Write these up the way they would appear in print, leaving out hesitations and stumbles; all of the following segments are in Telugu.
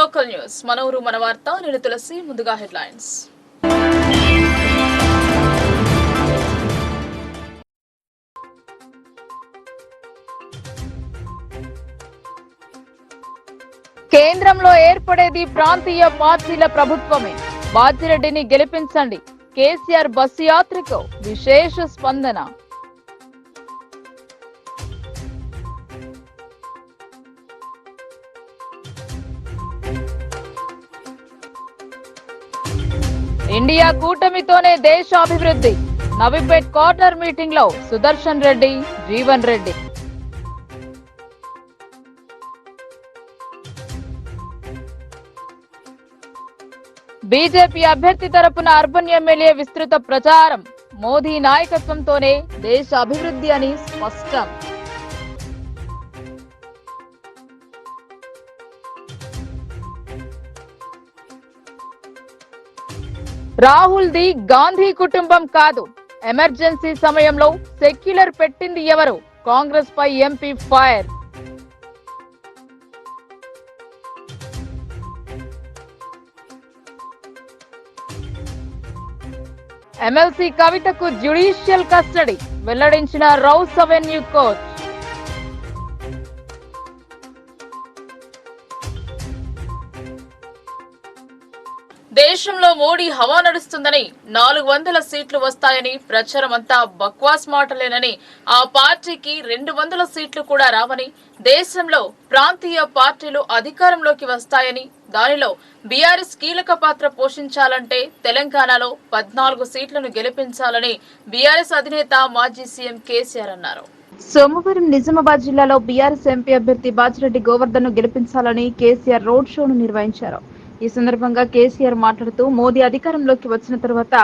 లోకల్ న్యూస్ మనూరు మన వార్త నేను తులసి ముందుగా హెడ్లైన్స్. కేంద్రంలో ఏర్పడేది ప్రాంతీయ పార్టీల ప్రభుత్వమే. బాజిరెడ్డిని గెలిపించండి. కేసీఆర్ బస్సు యాత్రకు విశేష స్పందన. ఇండియా కూటమితోనే దేశాభివృద్ధి. నవీపేట్ కార్టర్ మీటింగ్ లో సుదర్శన్ రెడ్డి, జీవన్ రెడ్డి. బీజేపీ అభ్యర్థి తరపున అర్బన్ ఎమ్మెల్యే విస్తృత ప్రచారం. మోదీ నాయకత్వంతోనే దేశ అభివృద్ధి అని స్పష్టం. రాహుల్ ది గాంధీ కుటుంబం కాదు. ఎమర్జెన్సీ సమయంలో సెక్యులర్ పెట్టింది ఎవరు? కాంగ్రెస్ పై ఎంపీ ఫైర్. ఎమ్మెల్సీ కవితకు జ్యుడిషియల్ కస్టడీ వెల్లడించిన రౌస్ అవెన్యూ కోర్టు. దేశంలో మోడీ హవా నడుస్తుందని 400 సీట్లు వస్తాయని ప్రచారం అంతా బక్వాస్ మాటలేనని, ఆ పార్టీకి 200 సీట్లు కూడా రావని, దేశంలో ప్రాంతీయ పార్టీలు అధికారంలోకి వస్తాయని, దానిలో బీఆర్ఎస్ కీలక పాత్ర పోషించాలంటే తెలంగాణలో 14 సీట్లను గెలిపించాలని బీఆర్ఎస్ అధినేత మాజీ సీఎం కేసీఆర్ అన్నారు. సోమవారం నిజామాబాద్ జిల్లాలో బీఆర్ఎస్ ఎంపీ అభ్యర్థి బాజిరెడ్డి గోవర్ధన్ ను గెలిపించాలని కేసీఆర్ రోడ్ షోను నిర్వహించారు. ఈ సందర్భంగా కేసీఆర్ మాట్లాడుతూ మోదీ అధికారంలోకి వచ్చిన తర్వాత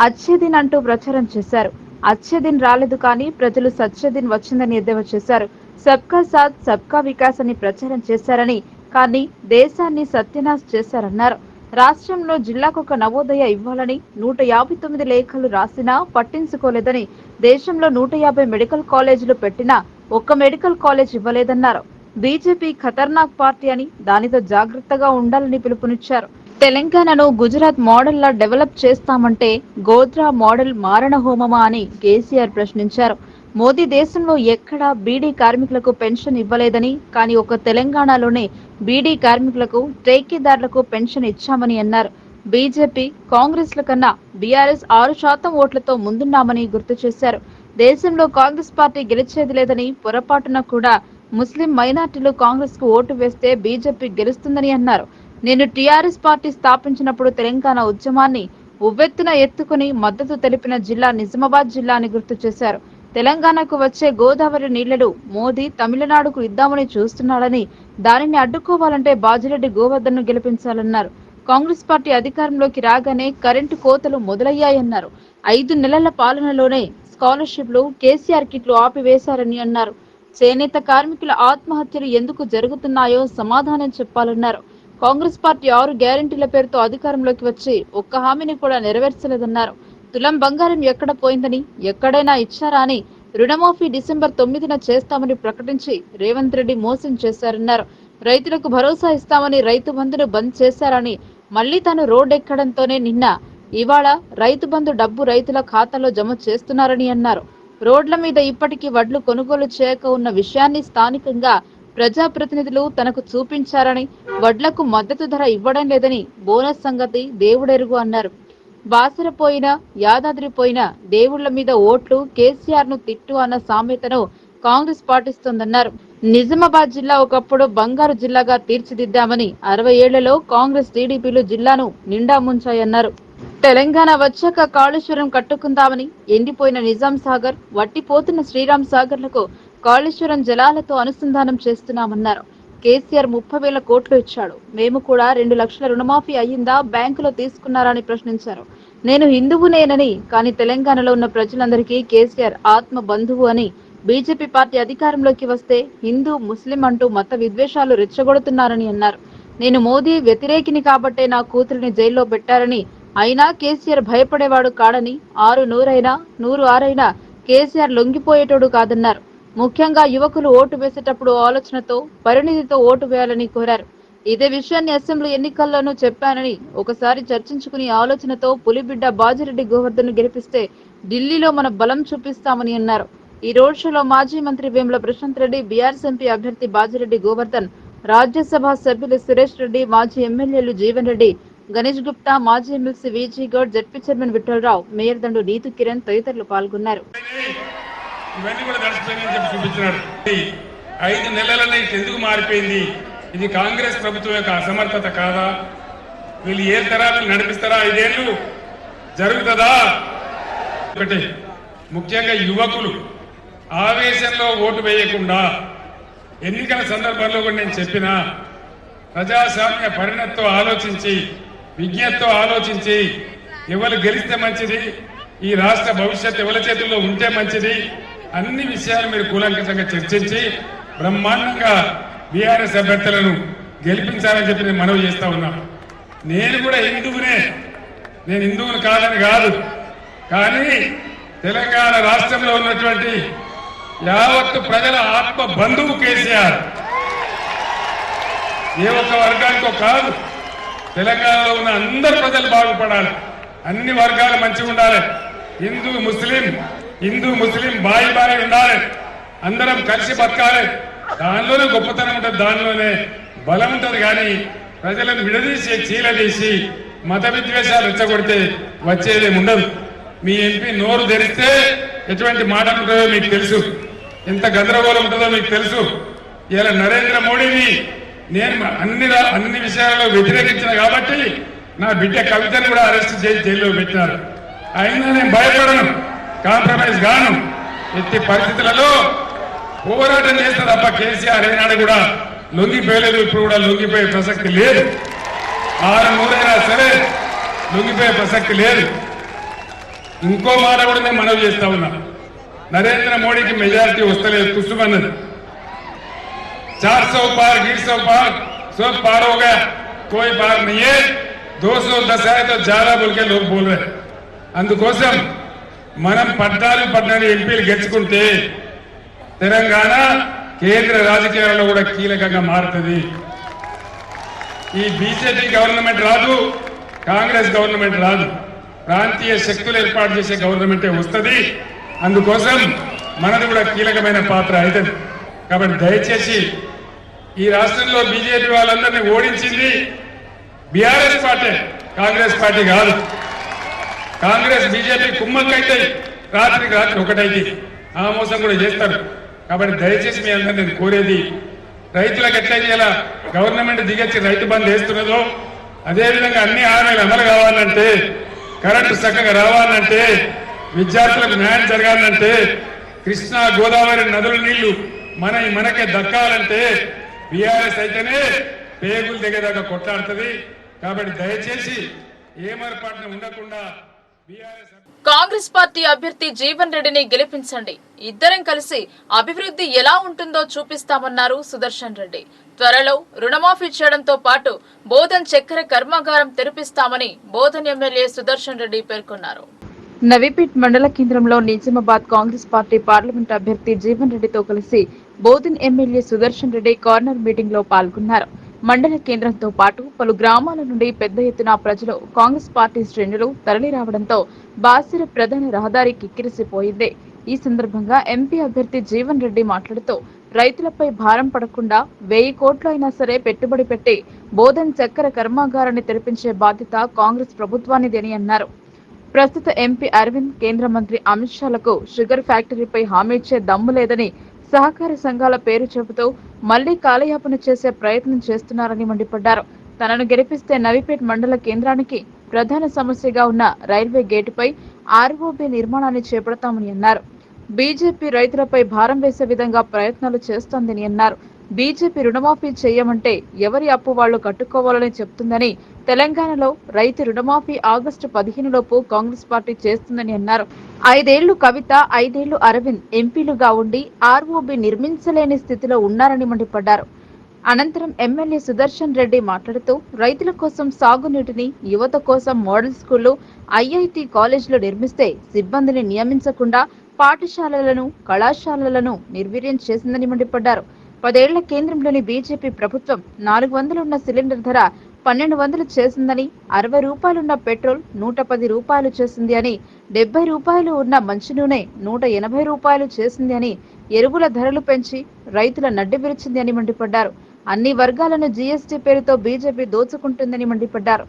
అచ్చేదిన్ అంటూ ప్రచారం చేశారు. అచ్చేదిన్ రాలేదు కానీ ప్రజలు సచ్చేదిన్ వచ్చిందని ఎద్దేవా చేశారు. సబ్కా సాత్ సబ్కా వికాస్ అని ప్రచారం చేశారని, కానీ దేశాన్ని సత్యనాశ్ చేశారన్నారు. రాష్ట్రంలో జిల్లాకొక నవోదయ ఇవ్వాలని 159 లేఖలు రాసినా పట్టించుకోలేదని, దేశంలో 150 మెడికల్ కాలేజీలు పెట్టినా ఒక్క మెడికల్ కాలేజ్ ఇవ్వలేదన్నారు. బీజేపీ ఖతర్నాక్ పార్టీ అని, దానితో జాగ్రత్తగా ఉండాలని పిలుపునిచ్చారు. తెలంగాణను గుజరాత్ మోడల్ లా డెవలప్ చేస్తామంటే గోధ్రా మోడల్ మారణ హోమమా అని కేసీఆర్ ప్రశ్నించారు. మోదీ దేశంలో ఎక్కడా బీడీ కార్మికులకు పెన్షన్ ఇవ్వలేదని, కానీ ఒక తెలంగాణలోనే బీడీ కార్మికులకు, టేకీదారులకు పెన్షన్ ఇచ్చామని అన్నారు. బీజేపీ కాంగ్రెస్ల కన్నా బీఆర్ఎస్ 6% ఓట్లతో ముందున్నామని గుర్తు చేశారు. దేశంలో కాంగ్రెస్ పార్టీ గెలిచేది లేదని, పొరపాటున కూడా ముస్లిం మైనార్టీలు కాంగ్రెస్ కు ఓటు వేస్తే బీజేపీ గెలుస్తుందని అన్నారు. నేను టీఆర్ఎస్ పార్టీ స్థాపించినప్పుడు తెలంగాణ ఉద్యమాన్ని ఉవ్వెత్తున ఎత్తుకుని మద్దతు తెలిపిన జిల్లా నిజామాబాద్ జిల్లా అని గుర్తు చేశారు. తెలంగాణకు వచ్చే గోదావరి నీళ్లను మోదీ తమిళనాడుకు ఇద్దామని చూస్తున్నాడని, దానిని అడ్డుకోవాలంటే బాజిరెడ్డి గోవర్ధన్ ను గెలిపించాలన్నారు. కాంగ్రెస్ పార్టీ అధికారంలోకి రాగానే కరెంటు కోతలు మొదలయ్యాయన్నారు. 5 నెలల పాలనలోనే స్కాలర్షిప్లు, కేసీఆర్ కిట్లు ఆపివేశారని అన్నారు. చేనేత కార్మికుల ఆత్మహత్యలు ఎందుకు జరుగుతున్నాయో సమాధానం చెప్పాలన్నారు. కాంగ్రెస్ పార్టీ 6 గ్యారెంటీల పేరుతో అధికారంలోకి వచ్చి ఒక్క హామీని కూడా నెరవేర్చలేదన్నారు. తులం బంగారం ఎక్కడ పోయిందని, ఎక్కడైనా ఇచ్చారా అని, రుణమాఫీ డిసెంబర్ 9న చేస్తామని ప్రకటించి రేవంత్ రెడ్డి మోసం చేశారన్నారు. రైతులకు భరోసా ఇస్తామని రైతు బంధును బంద్ చేశారని, మళ్లీ తాను రోడ్డెక్కడంతోనే ఇవాళ రైతు బంధు డబ్బు రైతుల ఖాతాలో జమ చేస్తున్నారని అన్నారు. రోడ్ల మీద ఇప్పటికీ వడ్లు కొనుగోలు చేయక ఉన్న విషయాన్ని స్థానికంగా ప్రజాప్రతినిధులు తనకు చూపించారని, వడ్లకు మద్దతు ధర ఇవ్వడం లేదని, బోనస్ సంగతి దేవుడెరుగు అన్నారు. బాసరపోయిన యాదాద్రిపోయిన దేవుళ్ల మీద ఓట్లు, కేసీఆర్ ను తిట్టు అన్న సామెతను కాంగ్రెస్ పాటిస్తోందన్నారు. నిజామాబాద్ జిల్లా ఒకప్పుడు బంగారు జిల్లాగా తీర్చిదిద్దామని 60 ఏళ్లలో కాంగ్రెస్ టీడీపీలు జిల్లాను నిండా ముంచాయన్నారు. తెలంగాణ వచ్చాక కాళేశ్వరం కట్టుకుందామని ఎండిపోయిన నిజాం సాగర్, వట్టిపోతున్న శ్రీరామ్ సాగర్లకు కాళేశ్వరం జలాలతో అనుసంధానం చేస్తున్నామన్నారు. కేసీఆర్ 30,000 కోట్లు ఇచ్చాడు. మేము కూడా 2 లక్షల రుణమాఫీ అయ్యిందా, బ్యాంకులో తీసుకున్నారని ప్రశ్నించారు. నేను హిందువునేనని, కానీ తెలంగాణలో ఉన్న ప్రజలందరికీ కేసీఆర్ ఆత్మ బంధువు అని, బీజేపీ పార్టీ అధికారంలోకి వస్తే హిందూ ముస్లిం అంటూ మత విద్వేషాలు రెచ్చగొడుతున్నారని అన్నారు. నేను మోదీ వ్యతిరేకిని కాబట్టే నా కూతురిని జైల్లో పెట్టారని, అయినా కేసీఆర్ భయపడేవాడు కాడని, 6 నూరైనా 100 ఆరైనా కేసీఆర్ లొంగిపోయేటోడు కాదన్నారు. ముఖ్యంగా యువకులు ఓటు వేసేటప్పుడు ఆలోచనతో, పరిణితితో ఓటు వేయాలని కోరారు. ఇదే విషయాన్ని అసెంబ్లీ ఎన్నికల్లోనూ చెప్పానని, ఒకసారి చర్చించుకుని ఆలోచనతో పులిబిడ్డ బాజిరెడ్డి గోవర్ధన్ గెలిపిస్తే ఢిల్లీలో మన బలం చూపిస్తామని అన్నారు. ఈ రోడ్ షోలో మాజీ మంత్రి వేముల ప్రశాంత్ రెడ్డి, బీఆర్ఎస్ ఎంపీ అభ్యర్థి బాజిరెడ్డి గోవర్ధన్, రాజ్యసభ సభ్యులు సురేష్ రెడ్డి, మాజీ ఎమ్మెల్యేలు జీవన్ రెడ్డి, గణేష్ గుప్తా, మాజీ MLC Viji Goud, ZP chairman Vithalrao, mayor Dandu Neetu Kiran తదితరులు పాల్గొన్నారు. ఇవన్నీ కూడా నడిచిపోయిందని చెప్పి చూపించినారు. 5 నెలలనే ఎందుకు మారిపోయింది? ఇది కాంగ్రెస్ ప్రభుత్వం యొక్క అసమర్థత కాదా? వీళ్ళు ఏ తరాలను నడిపిస్తారా? 5 ఏళ్ళు జరుగుతుందా? ఒకటి ముఖ్యంగా యువకులు ఆవేశంలో ఓటు వేయకుండా, ఎన్నికల సందర్భంలో కూడా నేను చెప్పిన ప్రజాస్వామ్య పరిణతితో ఆలోచించి, విజ్ఞతతో ఆలోచించి, ఎవరు గెలిస్తే మంచిది, ఈ రాష్ట్ర భవిష్యత్తు ఎవరి చేతుల్లో ఉంటే మంచిది, అన్ని విషయాలు మీరు కూలంకషంగా చర్చించి బ్రహ్మాండంగా బీఆర్ఎస్ అభ్యర్థులను గెలిపించాలని చెప్పి నేను మనవి చేస్తా ఉన్నా. నేను కూడా నేను హిందువుని కాదని కాదు, కానీ తెలంగాణ రాష్ట్రంలో ఉన్నటువంటి యావత్తు ప్రజల ఆత్మ బంధువు కేసీఆర్. ఏ ఒక్క వర్గానికో కాదు, తెలంగాణలో ఉన్న అందరు ప్రజలు బాగుపడాలి, అన్ని వర్గాలు మంచిగా ఉండాలి, హిందూ ముస్లిం బాయి ఉండాలి, అందరం కలిసి బతకాలి. దానిలోనే గొప్పతనం ఉంటుంది, దానిలోనే బలం ఉంటుంది. కానీ ప్రజలను విడదీసి చీలదీసి మత విద్వేషాలు రెచ్చగొడితే వచ్చేదేమి ఉండదు. మీ ఎంపీ నోరు తెరిస్తే ఎటువంటి మాటలు ఉంటుందో మీకు తెలుసు, ఎంత గందరగోళం ఉంటుందో మీకు తెలుసు. ఇలా నరేంద్ర మోడీని నేను అన్ని విషయాలలో వ్యతిరేకించిన కాబట్టి నా బిడ్డ కవితను కూడా అరెస్ట్ చేసి జైల్లో పెట్టినారు. అయినా నేను భయపడను, కాంప్రమైజ్ గాను. ఎట్టి పరిస్థితులలో పోరాటం చేస్తే తప్ప కేసీఆర్ ఏనాడు కూడా లొంగిపోయలేదు, ఇప్పుడు కూడా లొంగిపోయే ప్రసక్తి లేదు. 600 సరే లొంగిపోయే ప్రసక్తి లేదు. ఇంకో మాట కూడా నేను మనవి చేస్తా ఉన్నా, నరేంద్ర మోడీకి మెజారిటీ వస్తలేదు, తుస్సుమన్నది. 400 पार 150 पार 100 पार हो गया, कोई पार नहीं है, 210 है तो ज्यादा बोल के लोग बोल रहे. అందుకోసం మనం 14 ఎంపీలు గెలుచుకుంటే తెలంగాణ కేంద్ర రాజకీయాలలో కూడా కీలకంగా మారుతుంది. ఈ బీజేపీ గవర్నమెంట్ రాదు, కాంగ్రెస్ గవర్నమెంట్ రాదు, ప్రాంతీయ శక్తులు ఏర్పాటు చేసే గవర్నమెంటే వస్తుంది. అందుకోసం మనది కూడా కీలకమైన పాత్ర అవుతుంది. కాబట్టి దయచేసి ఈ రాష్ట్రంలో బీజేపీ వాళ్ళందరినీ ఓడించింది బీఆర్ఎస్ పార్టీ, కాంగ్రెస్ పార్టీ కాదు. కాంగ్రెస్ బీజేపీ కుమ్మక్కైతే రాత్రికి రాత్రి ఒకటైతే ఆ మోసం కూడా చేస్తారు. కాబట్టి దయచేసి మీ అందరూ నేను కోరేది, రైతులకు ఎట్లయితే ఇలా గవర్నమెంట్ దిగొచ్చి రైతు బంధు వేస్తున్నదో అదేవిధంగా అన్ని హామీలు అమలు కావాలంటే, కరెంటు చక్కగా రావాలంటే, విద్యార్థులకు న్యాయం జరగాలంటే, కృష్ణా గోదావరి నదుల నీళ్లు మనకే దక్కాలంటే బీఆర్ఎస్ అయితేనే పేగులు దిగేదాకా కొట్లాడుతుంది. కాబట్టి దయచేసి ఏమరపాటున ఉండకుండా బీఆర్ఎస్ కాంగ్రెస్ పార్టీ అభ్యర్థి జీవన్ రెడ్డిని గెలిపించండి, ఇద్దరం కలిసి అభివృద్ధి ఎలా ఉంటుందో చూపిస్తామన్నారు సుదర్శన్ రెడ్డి. త్వరలో రుణమాఫీ చేయడంతో పాటు బోధన్ చక్కెర కర్మాగారం తెరిపిస్తామని బోధన్ ఎమ్మెల్యే సుదర్శన్ రెడ్డి పేర్కొన్నారు. నవీపేట్ మండల కేంద్రంలో నిజామాబాద్ కాంగ్రెస్ పార్టీ పార్లమెంట్ అభ్యర్థి జీవన్ రెడ్డితో కలిసి Bodhan MLA Sudarshan Reddy corner meeting లో పాల్గొన్నారు. మండల కేంద్రంతో పాటు పలు గ్రామాల నుండి పెద్ద ఎత్తున ప్రజలు కాంగ్రెస్ పార్టీ శ్రేణులు తరలి రావడంతో బాసిర ప్రధాన రహదారి కిక్కిరిసిపోయింది. ఈ సందర్భంగా ఎంపీ అభ్యర్థి జీవన్ రెడ్డి మాట్లాడుతూ రైతులపై భారం పడకుండా 1000 కోట్లు అయినా సరే పెట్టుబడి పెట్టి బోధన్ చక్కెర కర్మాగారాన్ని తెరిపించే బాధ్యత కాంగ్రెస్ ప్రభుత్వానిది అని అన్నారు. ప్రస్తుత ఎంపీ అరవింద్ కేంద్ర మంత్రి అమిత్ షాలకు షుగర్ ఫ్యాక్టరీపై హామీ ఇచ్చే దమ్ము లేదని, సహకార సంఘాల పేరు చెబుతూ మళ్లీ కాలయాపన చేసే ప్రయత్నం చేస్తున్నారని మండిపడ్డారు. తనను గెలిపిస్తే నవీపేట్ మండల కేంద్రానికి ప్రధాన సమస్యగా ఉన్న రైల్వే గేటుపై ఆర్ఓబీ నిర్మాణాన్ని చేపడతామని అన్నారు. బీజేపీ రైతులపై భారం వేసే విధంగా ప్రయత్నాలు చేస్తోందని అన్నారు. బీజేపీ రుణమాఫీ చేయమంటే ఎవరి అప్పు వాళ్లు కట్టుకోవాలని చెప్తుందని, తెలంగాణలో రైతు రుణమాఫీ ఆగస్టు 15 లోపు కాంగ్రెస్ పార్టీ చేస్తుందని అన్నారు. 5 ఏళ్లు కవిత, 5 ఏళ్లు అరవింద్ ఎంపీలుగా ఉండి ఆర్ఓబీ నిర్మించలేని స్థితిలో ఉన్నారని మండిపడ్డారు. అనంతరం ఎమ్మెల్యే సుదర్శన్ రెడ్డి మాట్లాడుతూ రైతుల కోసం సాగునీటిని, యువత కోసం మోడల్ స్కూళ్లు, ఐఐటి కాలేజీలు నిర్మిస్తే సిబ్బందిని నియమించకుండా పాఠశాలలను, కళాశాలలను నిర్వీర్యం చేసిందని మండిపడ్డారు. 10 ఏళ్ల కేంద్రంలోని బీజేపీ ప్రభుత్వం 400 ఉన్న సిలిండర్ ధర 1200 చేసిందని, 60 రూపాయలున్న పెట్రోల్ 110 రూపాయలు చేసింది అని, 70 రూపాయలు ఉన్న మంచి నూనె 180 రూపాయలు చేసింది అని, ఎరువుల ధరలు పెంచి రైతుల నడ్డి విరిచింది అని మండిపడ్డారు. అన్ని వర్గాలను జీఎస్టీ పేరుతో బీజేపీ దోచుకుంటుందని మండిపడ్డారు.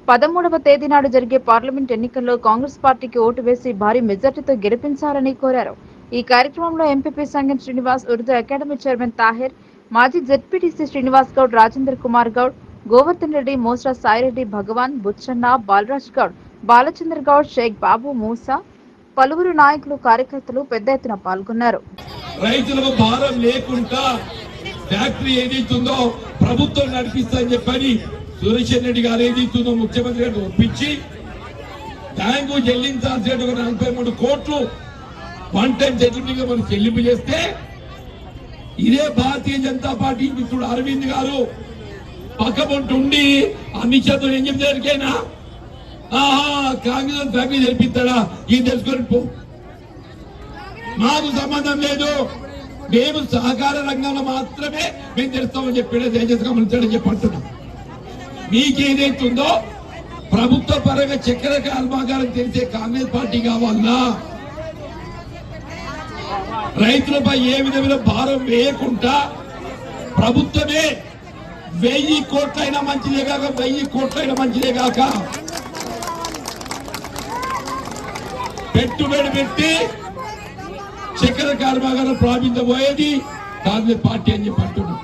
13వ తేదీ నాడు జరిగే పార్లమెంట్ ఎన్నికల్లో కాంగ్రెస్ పార్టీకి ఓటు వేసి భారీ మెజార్టీతో గెలిపించాలని కోరారు. ఈ కార్యక్రమంలో ఎంపీపీ సంగం శ్రీనివాస్, ఉర్దూ అకాడమీ చైర్మన్ తాహిర్, మాజీ జెడ్పీటీసీ శ్రీనివాస్ గౌడ్, రాజేంద్ర కుమార్ గౌడ్, గోవర్ధన్ రెడ్డి, మోస్రా సాయిరెడ్డి, భగవాన్, బుచ్చన్న, బాలరాజ్ గౌడ్, బాలచంద్ర గౌడ్, షేక్ బాబు, మూసా, పలువురు నాయకులు, కార్యకర్తలు పెద్ద ఎత్తున పాల్గొన్నారు. రైతులకు భారం లేకుండా ఫ్యాక్టరీ ఏదైతుందో ప్రభుత్వం నడిపిస్తారని చెప్పని సురేష్ రెడ్డి గారు ఏదైతుందో ముఖ్యమంత్రి గారు ఒప్పించి బ్యాంకు చెల్లించాల్సిన 43 కోట్లు వన్ టైం సెటిల్మెంట్ మనం చెల్లింపు చేస్తే ఇదే భారతీయ జనతా పార్టీ మిత్రుడు అరవింద్ గారు పక్కపొంటుండి అమిత్ షాతో ఏం చెప్తారికైనా కాంగ్రెస్ ఫ్యాక్టరీ జరిపిస్తాడా ఇది తెలుసుకొని పో, మాకు సంబంధం లేదు, మేము సహకార రంగంలో మాత్రమే మేము తెలుస్తామని చెప్పి దయచేసి గమనించడం చెప్పంటున్నాం. మీకేదైతుందో ప్రభుత్వ పరంగా చక్కెర కర్మాగారం తెలిసే కాంగ్రెస్ పార్టీ కావాలన్నా రైతులపై ఏ విధమైన భారం వేయకుండా ప్రభుత్వమే 1000 కోట్లైనా మంచిదే కాక 1000 కోట్లైనా మంచిదే కాక పెట్టుబడి పెట్టి చక్కెర కర్మాగారం ప్రారంభించబోయేది కాంగ్రెస్ పార్టీ అని చెప్పి అంటున్నాం.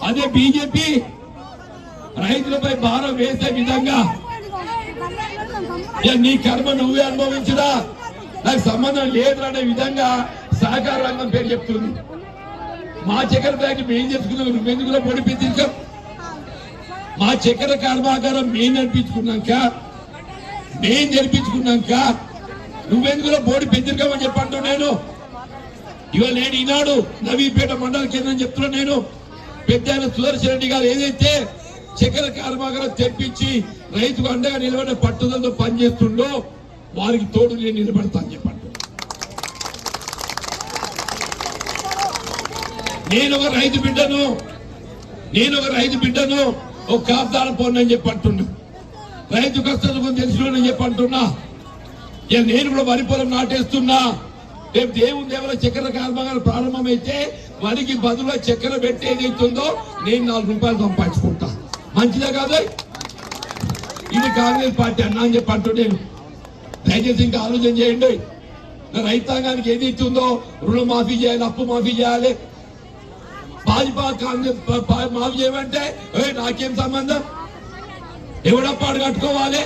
అదే బీజేపీ రైతులపై భారం వేసే విధంగా నీ కర్మ నువ్వే అనుభవించడా, నాకు సంబంధం లేదు అనే విధంగా సహకార రంగం పేరు చెప్తుంది. మా చక్కెర ఫ్యాక్టరీ మేము చేసుకున్నాం, నువ్వెందుకు పొడిపించాం? మా చక్కెర కర్మాగారం మేము నడిపించుకున్నాక మేము జరిపించుకున్నాక నువ్వెందుకు బోర్డు పెంచుకోమని చెప్పంటూ నేను ఇవాళ నేను ఈనాడు నవీపేట మండల కేంద్రం చెప్తున్నా. నేను పెద్ద సుదర్శన్ రెడ్డి గారు ఏదైతే చక్కెర కర్మాగారం తెప్పించి రైతుకు అండగా నిలబడే పట్టుదలతో పనిచేస్తుండో వారికి తోడు నేను నిలబడతా అని చెప్పండి. నేను ఒక రైతు బిడ్డను ఒక కాపుదార పోనని చెప్పి అంటున్నా. రైతు కష్టం తెలిసిన చెప్పి అంటున్నా. నేను కూడా వరి పొలం నాటేస్తున్నా. రేపు దేవుని దేవల చక్కెర కర్మాగారం ప్రారంభమైతే వరికి బదులుగా చక్కెర పెట్టేదైతుందో నేను 4 రూపాయలు సంపాదించుకుంటా. మంచిదే కాదు? ఇది కాంగ్రెస్ పార్టీ అన్నా అని చెప్పి అంటూ నేను దయచేసి ఇంకా ఆలోచన చేయండి. రైతాంగానికి ఏదైతుందో రుణమాఫీ చేయాలి, అప్పు మాఫీ చేయాలి. భాజపా కాంగ్రెస్ మాఫీ చేయమంటే నాకేం సంబంధం, ఎవడప్పాడు కట్టుకోవాలి,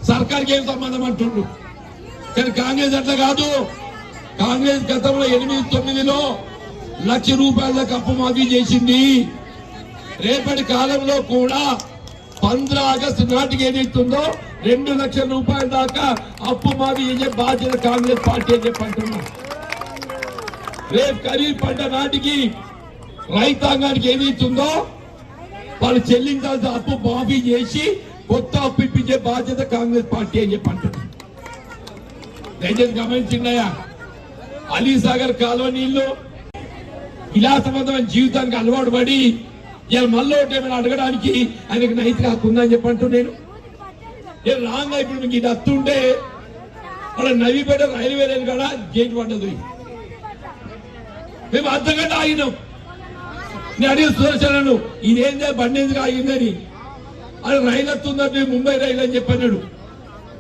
సర్కార్కి ఏం సంబంధం అంటుండ్రు. కానీ కాంగ్రెస్ అట్లా కాదు. కాంగ్రెస్ గతంలో 8-9లో 1 లక్ష రూపాయలకు అప్పు మాఫీ చేసింది. రేపటి కాలంలో కూడా 15 ఆగస్టు నాటికి ఏదైతుందో 2 లక్షల రూపాయల దాకా అప్పు మాఫీ చేసే బాధ్యత కాంగ్రెస్ పార్టీ అని చెప్పంటున్నా. రేపు ఖరీఫ్ పంట నాటికి రైతాంగానికి ఏదైతుందో వాళ్ళు చెల్లించాల్సిన అప్పు మాఫీ చేసి కొత్త అప్పు ఇప్పించే బాధ్యత కాంగ్రెస్ పార్టీ అని చెప్పంటున్నా. దయచేసి గమనించిందయ్యా, అలీసాగర్ కాలువ నీళ్లు విలాసవంతమైన జీవితానికి అలవాటు పడి ఇలా మళ్ళీ ఏమైనా అడగడానికి ఆయనకు నైతిక హక్కు ఉందని చెప్పంటూ నేను రాంగా ఇప్పుడు మీకు ఇది వస్తుంటే వాళ్ళ నవీపేట రైల్వే రైలు కూడా గేట్ పడ్డదు. మేము అర్ధగంట ఆగినాం. నేను అడిగిన సుదర్శనను ఇదేందే బండి ఎందుకు ఆగిందని. అది రైలు వస్తుందంటే ముంబై రైలు అని చెప్పన్నాడు.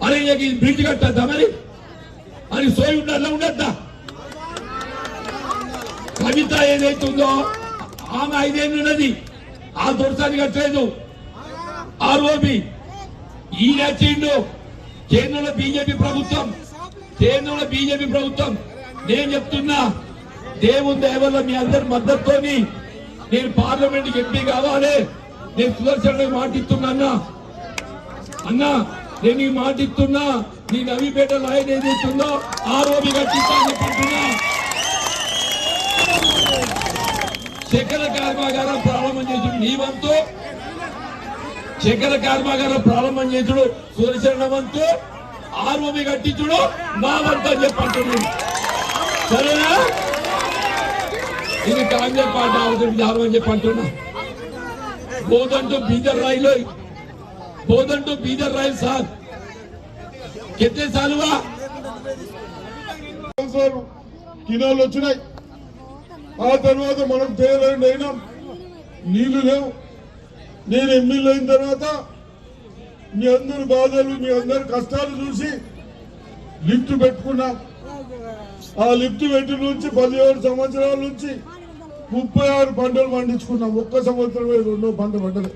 అరే ఇది బ్రిడ్జ్ కట్టద్దా మరి అని సోయి ఉండాలా ఉండద్దా? కవిత ఏదైతుందో ఆమె 5 ఏళ్ళు ఉన్నది, ఆ దొరసాన్ని కట్టలేదు. ఆర్ఓబి ఈయన వచ్చిండు. కేంద్రంలో బీజేపీ ప్రభుత్వం. నేను చెప్తున్నా, దేవుని దయవల్ల మీ అందరి మద్దతుతోని నేను పార్లమెంట్కి ఎంపీ కావాలి. నేను సుదర్శన్ మాటిస్తున్నా అన్నా, నేను ఈ మాటిస్తున్నా. నీ నవీపేట లైన్ ఏదైతుందో ఆర్ఓబి కట్టిస్తాను చెప్పంటున్నా. చక్కెర కర్మాగారం ప్రారంభం చేసుడు నీ వంతు, చక్కెర కర్మాగారం ప్రారంభం చేసుడు సుదర్శన వంతు, ఆర్ఓబి కట్టించుడు నా వంతు అని చెప్పంటున్నాను. సరేనా? ఇది కాంగ్రెస్ పార్టీ అవసరం చాలని చెప్పి అంటున్నా. బోధంటూ బీదర్ రాయిలో బోధంటూ బీదర్ రాయి సార్ కింద సాలువా కినాలు వచ్చినాయి. ఆ తర్వాత మనం తేలండి అయినాం, నీళ్లు లేవు. నేను ఎమ్మెల్యే అయిన తర్వాత మీ అందరి బాధలు మీ అందరి కష్టాలు చూసి లిఫ్ట్ పెట్టుకున్నాం. ఆ లిఫ్ట్ పెట్టి నుంచి 17 సంవత్సరాల నుంచి 36 పంటలు పండించుకున్నాం. ఒక్క సంవత్సరం 2వ పంట పంటలే.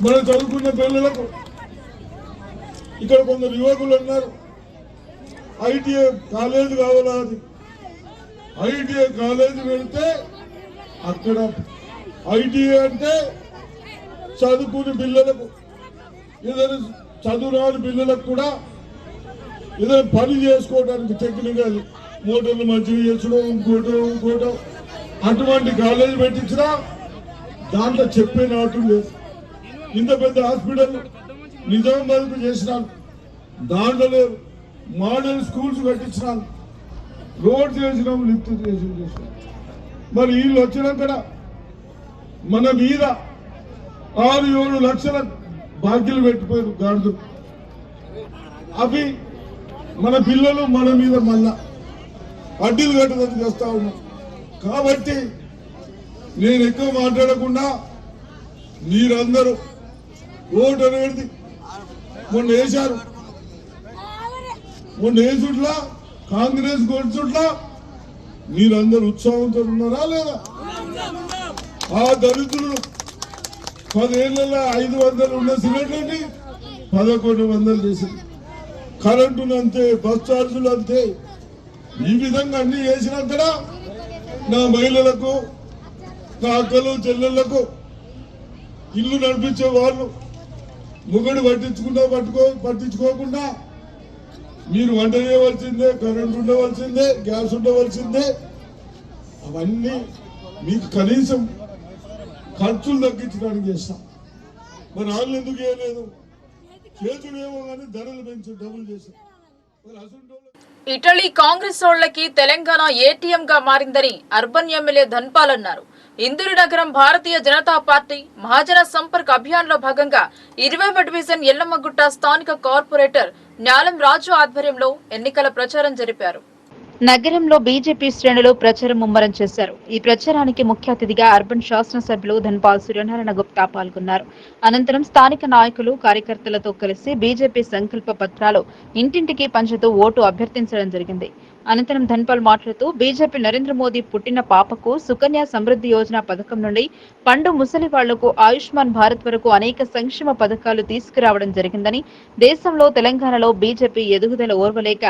మనం చదువుకున్న పిల్లలకు ఇక్కడ కొందరు యువకులు ఉన్నారు, ఐటీఐ కాలేజ్ కావాలా అని. ఐటీఐ కాలేజ్ పెడితే అక్కడ ఐటీఐ అంటే చదువుకుని పిల్లలకు, ఏదైనా చదువు రాని పిల్లలకు కూడా ఏదైనా పని చేసుకోవడానికి టెక్నికల్ మోటార్లు మంచిగా చేసుడు ఇంకోటో అటువంటి కాలేజ్ పెట్టించినా దాంట్లో చెప్పే నాటు లేదు. ఇంత పెద్ద హాస్పిటల్ నిజామాబాద్కు చేసినాను, దాంట్లో లేదు. మోడల్ స్కూల్స్ కట్టించినాను, రోడ్స్ చేసినాము, లిఫ్ట్ చేసినాం. మరి వీళ్ళు వచ్చినాక మన మీద 6-7 లక్షల బాకీలు పెట్టిపోయారు గాడులు. అవి మన పిల్లలు మన మీద మళ్ళా వడ్డీలు కట్టడానికి చేస్తా ఉన్నాం. కాబట్టి నేను ఎక్కువ మాట్లాడకుండా మీరందరూ ఓటు అనేది మొన్న వేశారు. మొన్న వేసుట్లా కాంగ్రెస్ గొడుచుట్లా మీరందరూ ఉత్సాహంతో ఉన్నారా లేదా? ఆ దళితులు 10 ఏళ్లలో 500 ఉన్న సిలిండర్ని 1100 చేసింది. కరెంటును అంతే, బస్ ఛార్జీలు అంతే. ఈ విధంగా అన్ని చేసినాక నా మహిళలకు, నా అక్కలు చెల్లెళ్లకు ఇల్లు నడిపించే వాళ్ళు ముగడు పట్టించుకోకుండా మీరు వంట చేయవలసిందే, కరెంట్ ఉండవలసిందే, గ్యాస్ ఉండవలసిందే. అవన్నీ మీకు కనీసం ఖర్చులు తగ్గించడానికి చేస్తాం. మరి వాళ్ళు ఎందుకు చేయలేదు? చేతుడేమో కానీ ధరలు పెంచి డబ్బులు చేశాం. మరి అసలు ఇటలీ కాంగ్రెస్ ఓళ్లకి తెలంగాణ ఏటీఎం గా మారిందని అర్బన్ ఎమ్మెల్యే ధన్పాల్ అన్నారు. ఇందూరు నగరం భారతీయ జనతా పార్టీ మహాజన సంపర్క్ అభియాన్ లో భాగంగా 20వ డివిజన్ ఎల్లమ్మగుట్ట స్థానిక కార్పొరేటర్ న్యాలం రాజు ఆధ్వర్యంలో ఎన్నికల ప్రచారం జరిపారు. నగరంలో బీజేపీ శ్రేణులు ప్రచారం ముమ్మరం చేశారు. ఈ ప్రచారానికి ముఖ్య అతిథిగా అర్బన్ శాసనసభ్యులు ధన్పాల్ సూర్యనారాయణ గుప్తా పాల్గొన్నారు. అనంతరం స్థానిక నాయకులు, కార్యకర్తలతో కలిసి బీజేపీ సంకల్ప పత్రాలు ఇంటింటికి పంచుతూ ఓటు అభ్యర్థించడం జరిగింది. అనంతరం ధన్పాల్ మాట్లాడుతూ బీజేపీ నరేంద్ర మోదీ పుట్టిన పాపకు సుకన్య సమృద్ధి యోజన పథకం నుండి పండు ముసలి వాళ్లకు ఆయుష్మాన్ భారత్ వరకు అనేక సంక్షేమ పథకాలు తీసుకురావడం జరిగిందని, దేశంలో తెలంగాణలో బీజేపీ ఎదుగుదల ఓర్వలేక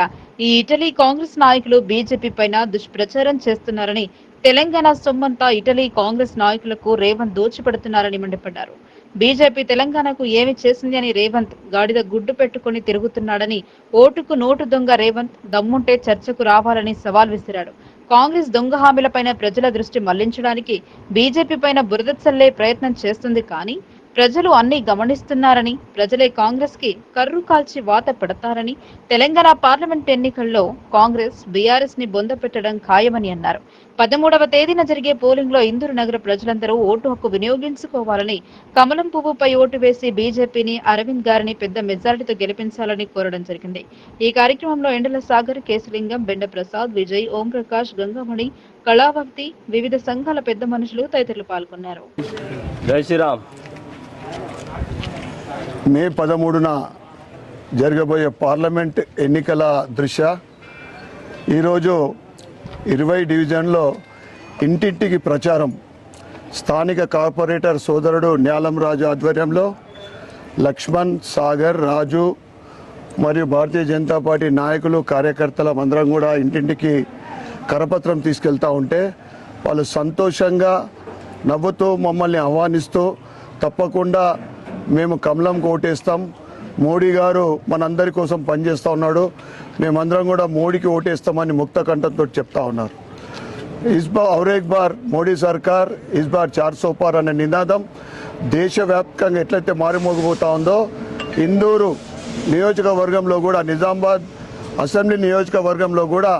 ఈ ఇటలీ కాంగ్రెస్ నాయకులు బీజేపీ పైన దుష్ప్రచారం చేస్తున్నారని, తెలంగాణ సొమ్మంతా ఇటలీ కాంగ్రెస్ నాయకులకు రేవంత్ దోచిపెడుతున్నారని మండిపడ్డారు. బీజేపీ తెలంగాణకు ఏమి చేసింది అని రేవంత్ గాడిద గుడ్డు పెట్టుకుని తిరుగుతున్నాడని, ఓటుకు నోటు దొంగ రేవంత్ దమ్ముంటే చర్చకు రావాలని సవాల్ విసిరాడు. కాంగ్రెస్ దొంగ హామీలపైన ప్రజల దృష్టి మళ్లించడానికి బీజేపీ పైన బురద చల్లే ప్రయత్నం చేస్తుంది. కానీ ప్రజలు అన్ని గమనిస్తున్నారని, ప్రజలే కాంగ్రెస్ కి కర్రు కాల్చి వాత పెడతారని, తెలంగాణ పార్లమెంట్ ఎన్నికల్లో కాంగ్రెస్ బీఆర్ఎస్ ని బొంద పెట్టడం ఖాయమని అన్నారు. 13వ తేదీన జరిగే పోలింగ్ లో ఇందూరు నగర ప్రజలందరూ ఓటు హక్కు వినియోగించుకోవాలని, కమలం పువ్వుపై ఓటు వేసి బీజేపీని, అరవింద్ గారిని పెద్ద మెజారిటీతో గెలిపించాలని కోరడం జరిగింది. ఈ కార్యక్రమంలో ఎండల సాగర్, కేశలింగం, బెండ ప్రసాద్, విజయ్, ఓం ప్రకాష్, గంగామణి, కళావతి, వివిధ సంఘాల పెద్ద మనుషులు తదితరులు పాల్గొన్నారు. జై శ్రీరామ్. మే 13న జరగబోయే పార్లమెంట్ ఎన్నికల దృష్ట్యా ఈరోజు 20 డివిజన్లో ఇంటింటికి ప్రచారం స్థానిక కార్పొరేటర్ సోదరుడు న్యాలం రాజు ఆధ్వర్యంలో లక్ష్మణ్, సాగర్, రాజు మరియు భారతీయ జనతా పార్టీ నాయకులు, కార్యకర్తల అందరం కూడా ఇంటింటికి కరపత్రం తీసుకెళ్తూ ఉంటే వాళ్ళు సంతోషంగా నవ్వుతూ మమ్మల్ని ఆహ్వానిస్తూ తప్పకుండా మేము కమలంకి ఓటేస్తాం, మోడీ గారు మనందరి కోసం పనిచేస్తూ ఉన్నాడు, మేమందరం కూడా మోడీకి ఓటేస్తామని ముక్త కంఠంతో చెప్తా ఉన్నారు. ఇస్ బార్ ఔర్ ఏక్ బార్ మోడీ సర్కార్, ఇస్ బార్ 400 పార్ అనే నినాదం దేశవ్యాప్తంగా ఎట్లయితే మారుమోగిపోతా ఉందో ఇందూరు నియోజకవర్గంలో కూడా, నిజామాబాద్ అసెంబ్లీ నియోజకవర్గంలో కూడా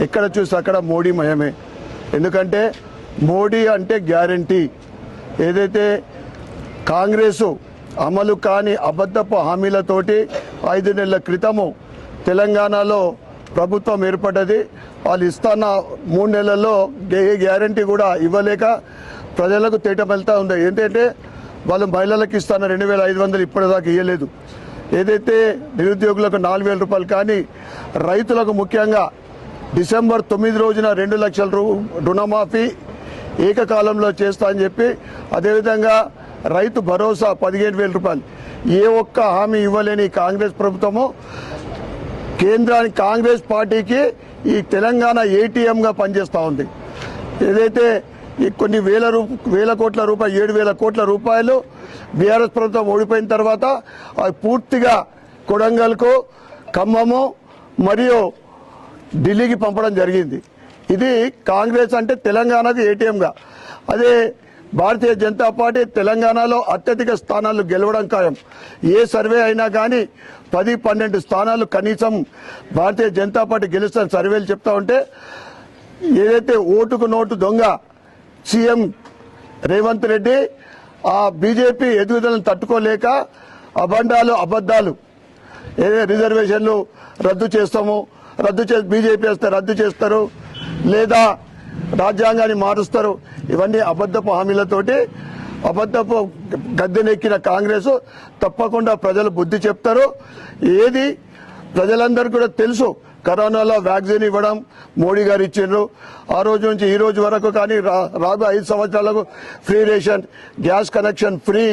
ఎక్కడ చూసి అక్కడ మోడీ మయమే. ఎందుకంటే మోడీ అంటే గ్యారంటీ. ఏదైతే కాంగ్రెసు అమలు కాని అబద్ధపు హామీలతోటి 5 నెలల క్రితము తెలంగాణలో ప్రభుత్వం ఏర్పడ్డది. వాళ్ళు ఇస్తున్న 3 నెలల్లో ఏ గ్యారంటీ కూడా ఇవ్వలేక ప్రజలకు తేటమెళ్తా ఉంది. ఏంటంటే వాళ్ళు మహిళలకు ఇస్తున్న 2,500 ఇప్పటిదాకా ఇవ్వలేదు. ఏదైతే నిరుద్యోగులకు 4,000 రూపాయలు, కానీ రైతులకు ముఖ్యంగా డిసెంబర్ 9 రోజున 2 లక్షల రుణమాఫీ ఏకకాలంలో చేస్తా అని చెప్పి, అదేవిధంగా రైతు భరోసా 15,000 రూపాయలు, ఏ ఒక్క హామీ ఇవ్వలేని కాంగ్రెస్ ప్రభుత్వము కేంద్రానికి కాంగ్రెస్ పార్టీకి ఈ తెలంగాణ ఏటీఎంగా పనిచేస్తూ ఉంది. ఏదైతే ఈ కొన్ని వేల కోట్ల రూపాయలు 7,000 కోట్ల రూపాయలు బీఆర్ఎస్ ప్రభుత్వం ఓడిపోయిన తర్వాత అది పూర్తిగా కొడంగల్కు, ఖమ్మము మరియు ఢిల్లీకి పంపడం జరిగింది. ఇది కాంగ్రెస్ అంటే తెలంగాణకు ఏటీఎంగా. అదే భారతీయ జనతా పార్టీ తెలంగాణలో అత్యధిక స్థానాలు గెలవడం ఖాయం. ఏ సర్వే అయినా కానీ 10-12 స్థానాలు కనీసం భారతీయ జనతా పార్టీ గెలుస్తారని సర్వేలు చెప్తా ఉంటే, ఏదైతే ఓటుకు నోటు దొంగ సీఎం రేవంత్ రెడ్డి ఆ బీజేపీ ఎదుగుదలను తట్టుకోలేక అబద్ధాలు ఏదైతే రిజర్వేషన్లు రద్దు చేస్తాము, బీజేపీ వస్తే రద్దు చేస్తారు, లేదా రాజ్యాంగాన్ని మారుస్తారు, ఇవన్నీ అబద్ధపు హామీలతోటి అబద్ధపు గద్దెనెక్కిన కాంగ్రెస్ తప్పకుండా ప్రజలు బుద్ధి చెప్తారు. ఏది ప్రజలందరూ కూడా తెలుసు. కరోనాలో వ్యాక్సిన్ ఇవ్వడం మోడీ గారు ఇచ్చిండ్రు. ఆ రోజు నుంచి ఈ రోజు వరకు కానీ రాబోయే 5 సంవత్సరాలకు free ration, gas connection free,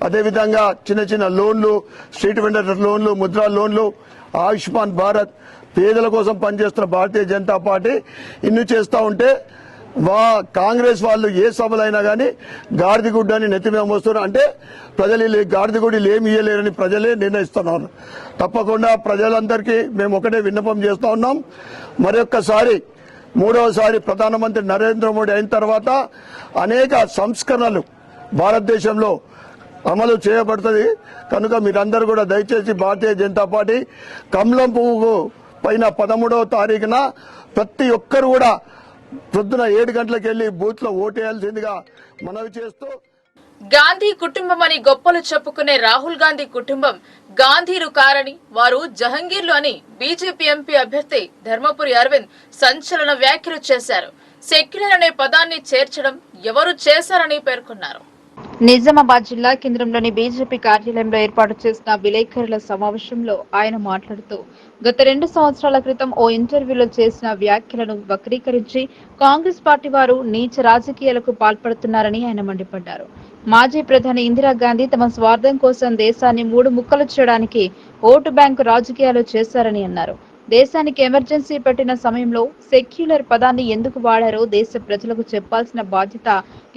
అదేవిధంగా చిన్న లోన్లు, స్ట్రీట్ వెండర్ లోన్లు, ముద్రా లోన్లు, ఆయుష్మాన్ భారత్, పేదల కోసం పనిచేస్తున్న భారతీయ జనతా పార్టీ ఇన్ని చేస్తూ ఉంటే కాంగ్రెస్ వాళ్ళు ఏ సభలైనా కానీ గాడిదగుడ్డని నెత్తిమీద మోస్తున్నారు. అంటే ప్రజలు గాడిదగుడ్డలు ఏమి ఇయ్యలేరని ప్రజలే నిర్ణయిస్తున్నారు. తప్పకుండా ప్రజలందరికీ మేము ఒకటే విన్నపం చేస్తూ ఉన్నాం. మరొక్కసారి 3వసారి ప్రధానమంత్రి నరేంద్ర మోడీ అయిన తర్వాత అనేక సంస్కరణలు భారతదేశంలో అమలు చేయబడుతుంది. కనుక మీరందరూ కూడా దయచేసి భారతీయ జనతా పార్టీ కమలం పువ్వు పైన 13వ తారీఖున ప్రతి ఒక్కరు కూడా పొద్దున 7 గంటలకు వెళ్లి బూత్ లో ఓటేయాల్సిందిగా మనవి చేస్తూ, గాంధీ కుటుంబం అని గొప్పలు చెప్పుకునే రాహుల్ గాంధీ కుటుంబం గాంధీలు కారని, వారు జహంగీర్లు అని బీజేపీ ఎంపీ అభ్యర్థి ధర్మపురి అరవింద్ సంచలన వ్యాఖ్యలు చేశారు. సెక్యులర్ అనే పదాన్ని చేర్చడం ఎవరు చేశారని పేర్కొన్నారు. నిజామాబాద్ జిల్లా కేంద్రంలోని బీజేపీ కార్యాలయంలో ఏర్పాటు చేసిన విలేకరుల సమావేశంలో ఆయన మాట్లాడుతూ, గత 2 సంవత్సరాల క్రితం ఓ ఇంటర్వ్యూలో చేసిన వ్యాఖ్యలను వక్రీకరించి కాంగ్రెస్ పార్టీ వారు నీచ రాజకీయాలకు పాల్పడుతున్నారని ఆయన మండిపడ్డారు. మాజీ ప్రధాని ఇందిరాగాంధీ తమ స్వార్థం కోసం దేశాన్ని 3 ముక్కలు చేయడానికి ఓటు బ్యాంకు రాజకీయాలు చేశారని అన్నారు. దేశానికి ఎమర్జెన్సీ పెట్టిన సమయంలో సెక్యులర్ పదాన్ని ఎందుకు వాడారో దేశ ప్రజలకు చెప్పాల్సిన బాధ్యత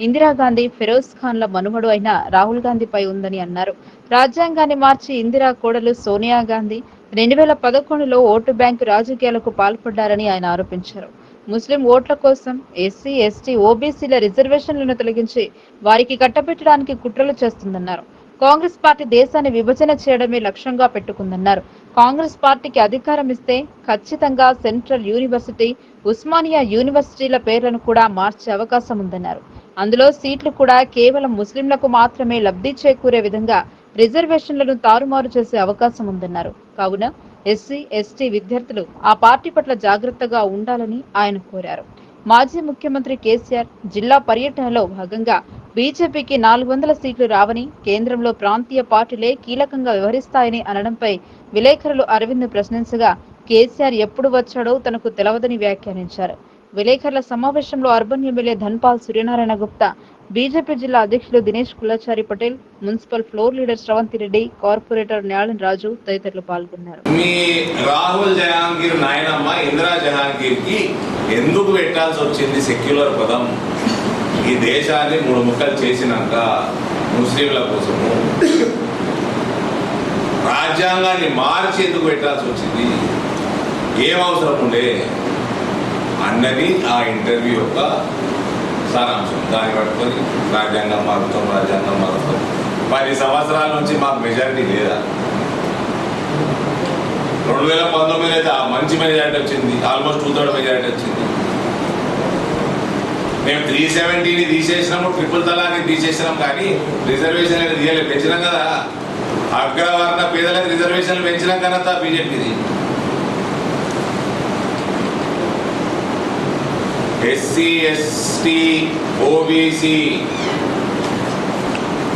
ఇందిరాగాంధీ, ఫిరోజ్ ఖాన్ల మనుమడు అయిన రాహుల్ గాంధీపై ఉందని అన్నారు. రాజ్యాంగాన్ని మార్చి ఇందిరా కోడలు సోనియా గాంధీ 2011లో ఓటు బ్యాంకు రాజకీయాలకు పాల్పడ్డారని ఆయన ఆరోపించారు. ముస్లిం ఓట్ల కోసం ఎస్సీ, ఎస్టీ, ఓబీసీల రిజర్వేషన్లను తొలగించి వారికి కట్టబెట్టడానికి కుట్రలు చేస్తుందన్నారు. కాంగ్రెస్ పార్టీ దేశాన్ని విభజన చేయడమే లక్ష్యంగా పెట్టుకుందన్నారు. కాంగ్రెస్ పార్టీకి అధికారం ఇస్తే ఖచ్చితంగా సెంట్రల్ యూనివర్సిటీ, ఉస్మానియా యూనివర్సిటీల పేర్లను కూడా మార్చే అవకాశం ఉందన్నారు. అందులో సీట్లు కూడా కేవలం ముస్లింలకు మాత్రమే లబ్ధి చేకూరే విధంగా రిజర్వేషన్లను తారుమారు చేసే అవకాశం ఉందన్నారు. కావున ఎస్సీ, ఎస్టీ విద్యార్థులు ఆ పార్టీ పట్ల జాగ్రత్తగా ఉండాలని ఆయన కోరారు. మాజీ ముఖ్యమంత్రి కేసీఆర్ జిల్లా పర్యటనలో భాగంగా బీజేపీకి 400 సీట్లు రావని, కేంద్రంలో ప్రాంతీయ పార్టీలే కీలకంగా వ్యవహరిస్తాయని అనడంపై విలేకరులు అరవింద్ ప్రశ్నించగా, కేసీఆర్ ఎప్పుడు వచ్చాడో తనకు తెలవదని వ్యాఖ్యానించారు. విలేకరుల సమావేశంలో urban MLA Dhanpal Suryanarayana Gupta, BJP జిల్లా అధ్యక్షులు Dinesh Kullachari Patel, municipal floor leader Sravanthi Reddy, corporator న్యాళన్ రాజు తదితరులు పాల్గొన్నారు. మీ రాహుల్ జహాంగీర్ నాయనమ్మ ఇందిరా జహాంగీర్ కి ఎందుకు పెట్టాల్సి వచ్చింది సెక్యులర్ పదం? ఈ దేశాన్ని 3 ముక్కలు చేసినాక ముస్లింల కోసము రాజ్యాంగాన్ని మార్చి ఎందుకు పెట్టాల్సి వచ్చింది, ఏం అవసరం ఉండే అన్నది ఆ ఇంటర్వ్యూ యొక్క సారాంశం. దాన్ని పట్టుకొని రాజ్యాంగం మారుతాం 10 సంవత్సరాల నుంచి మాకు మెజారిటీ లేదా? 2019 అయితే మంచి మెజారిటీ వచ్చింది, ఆల్మోస్ట్ 2/3 మెజారిటీ వచ్చింది. మేము 370ని తీసేసినాము, ట్రిపుల్ తలాక్ని తీసేసినాం, కానీ రిజర్వేషన్ తీయలేదు. పెంచినాం కదా, అగ్రవర్ణ పేదలకు రిజర్వేషన్లు పెంచినాం కదా బీజేపీది. ఎస్సీ ఎస్టీ ఓబీసీ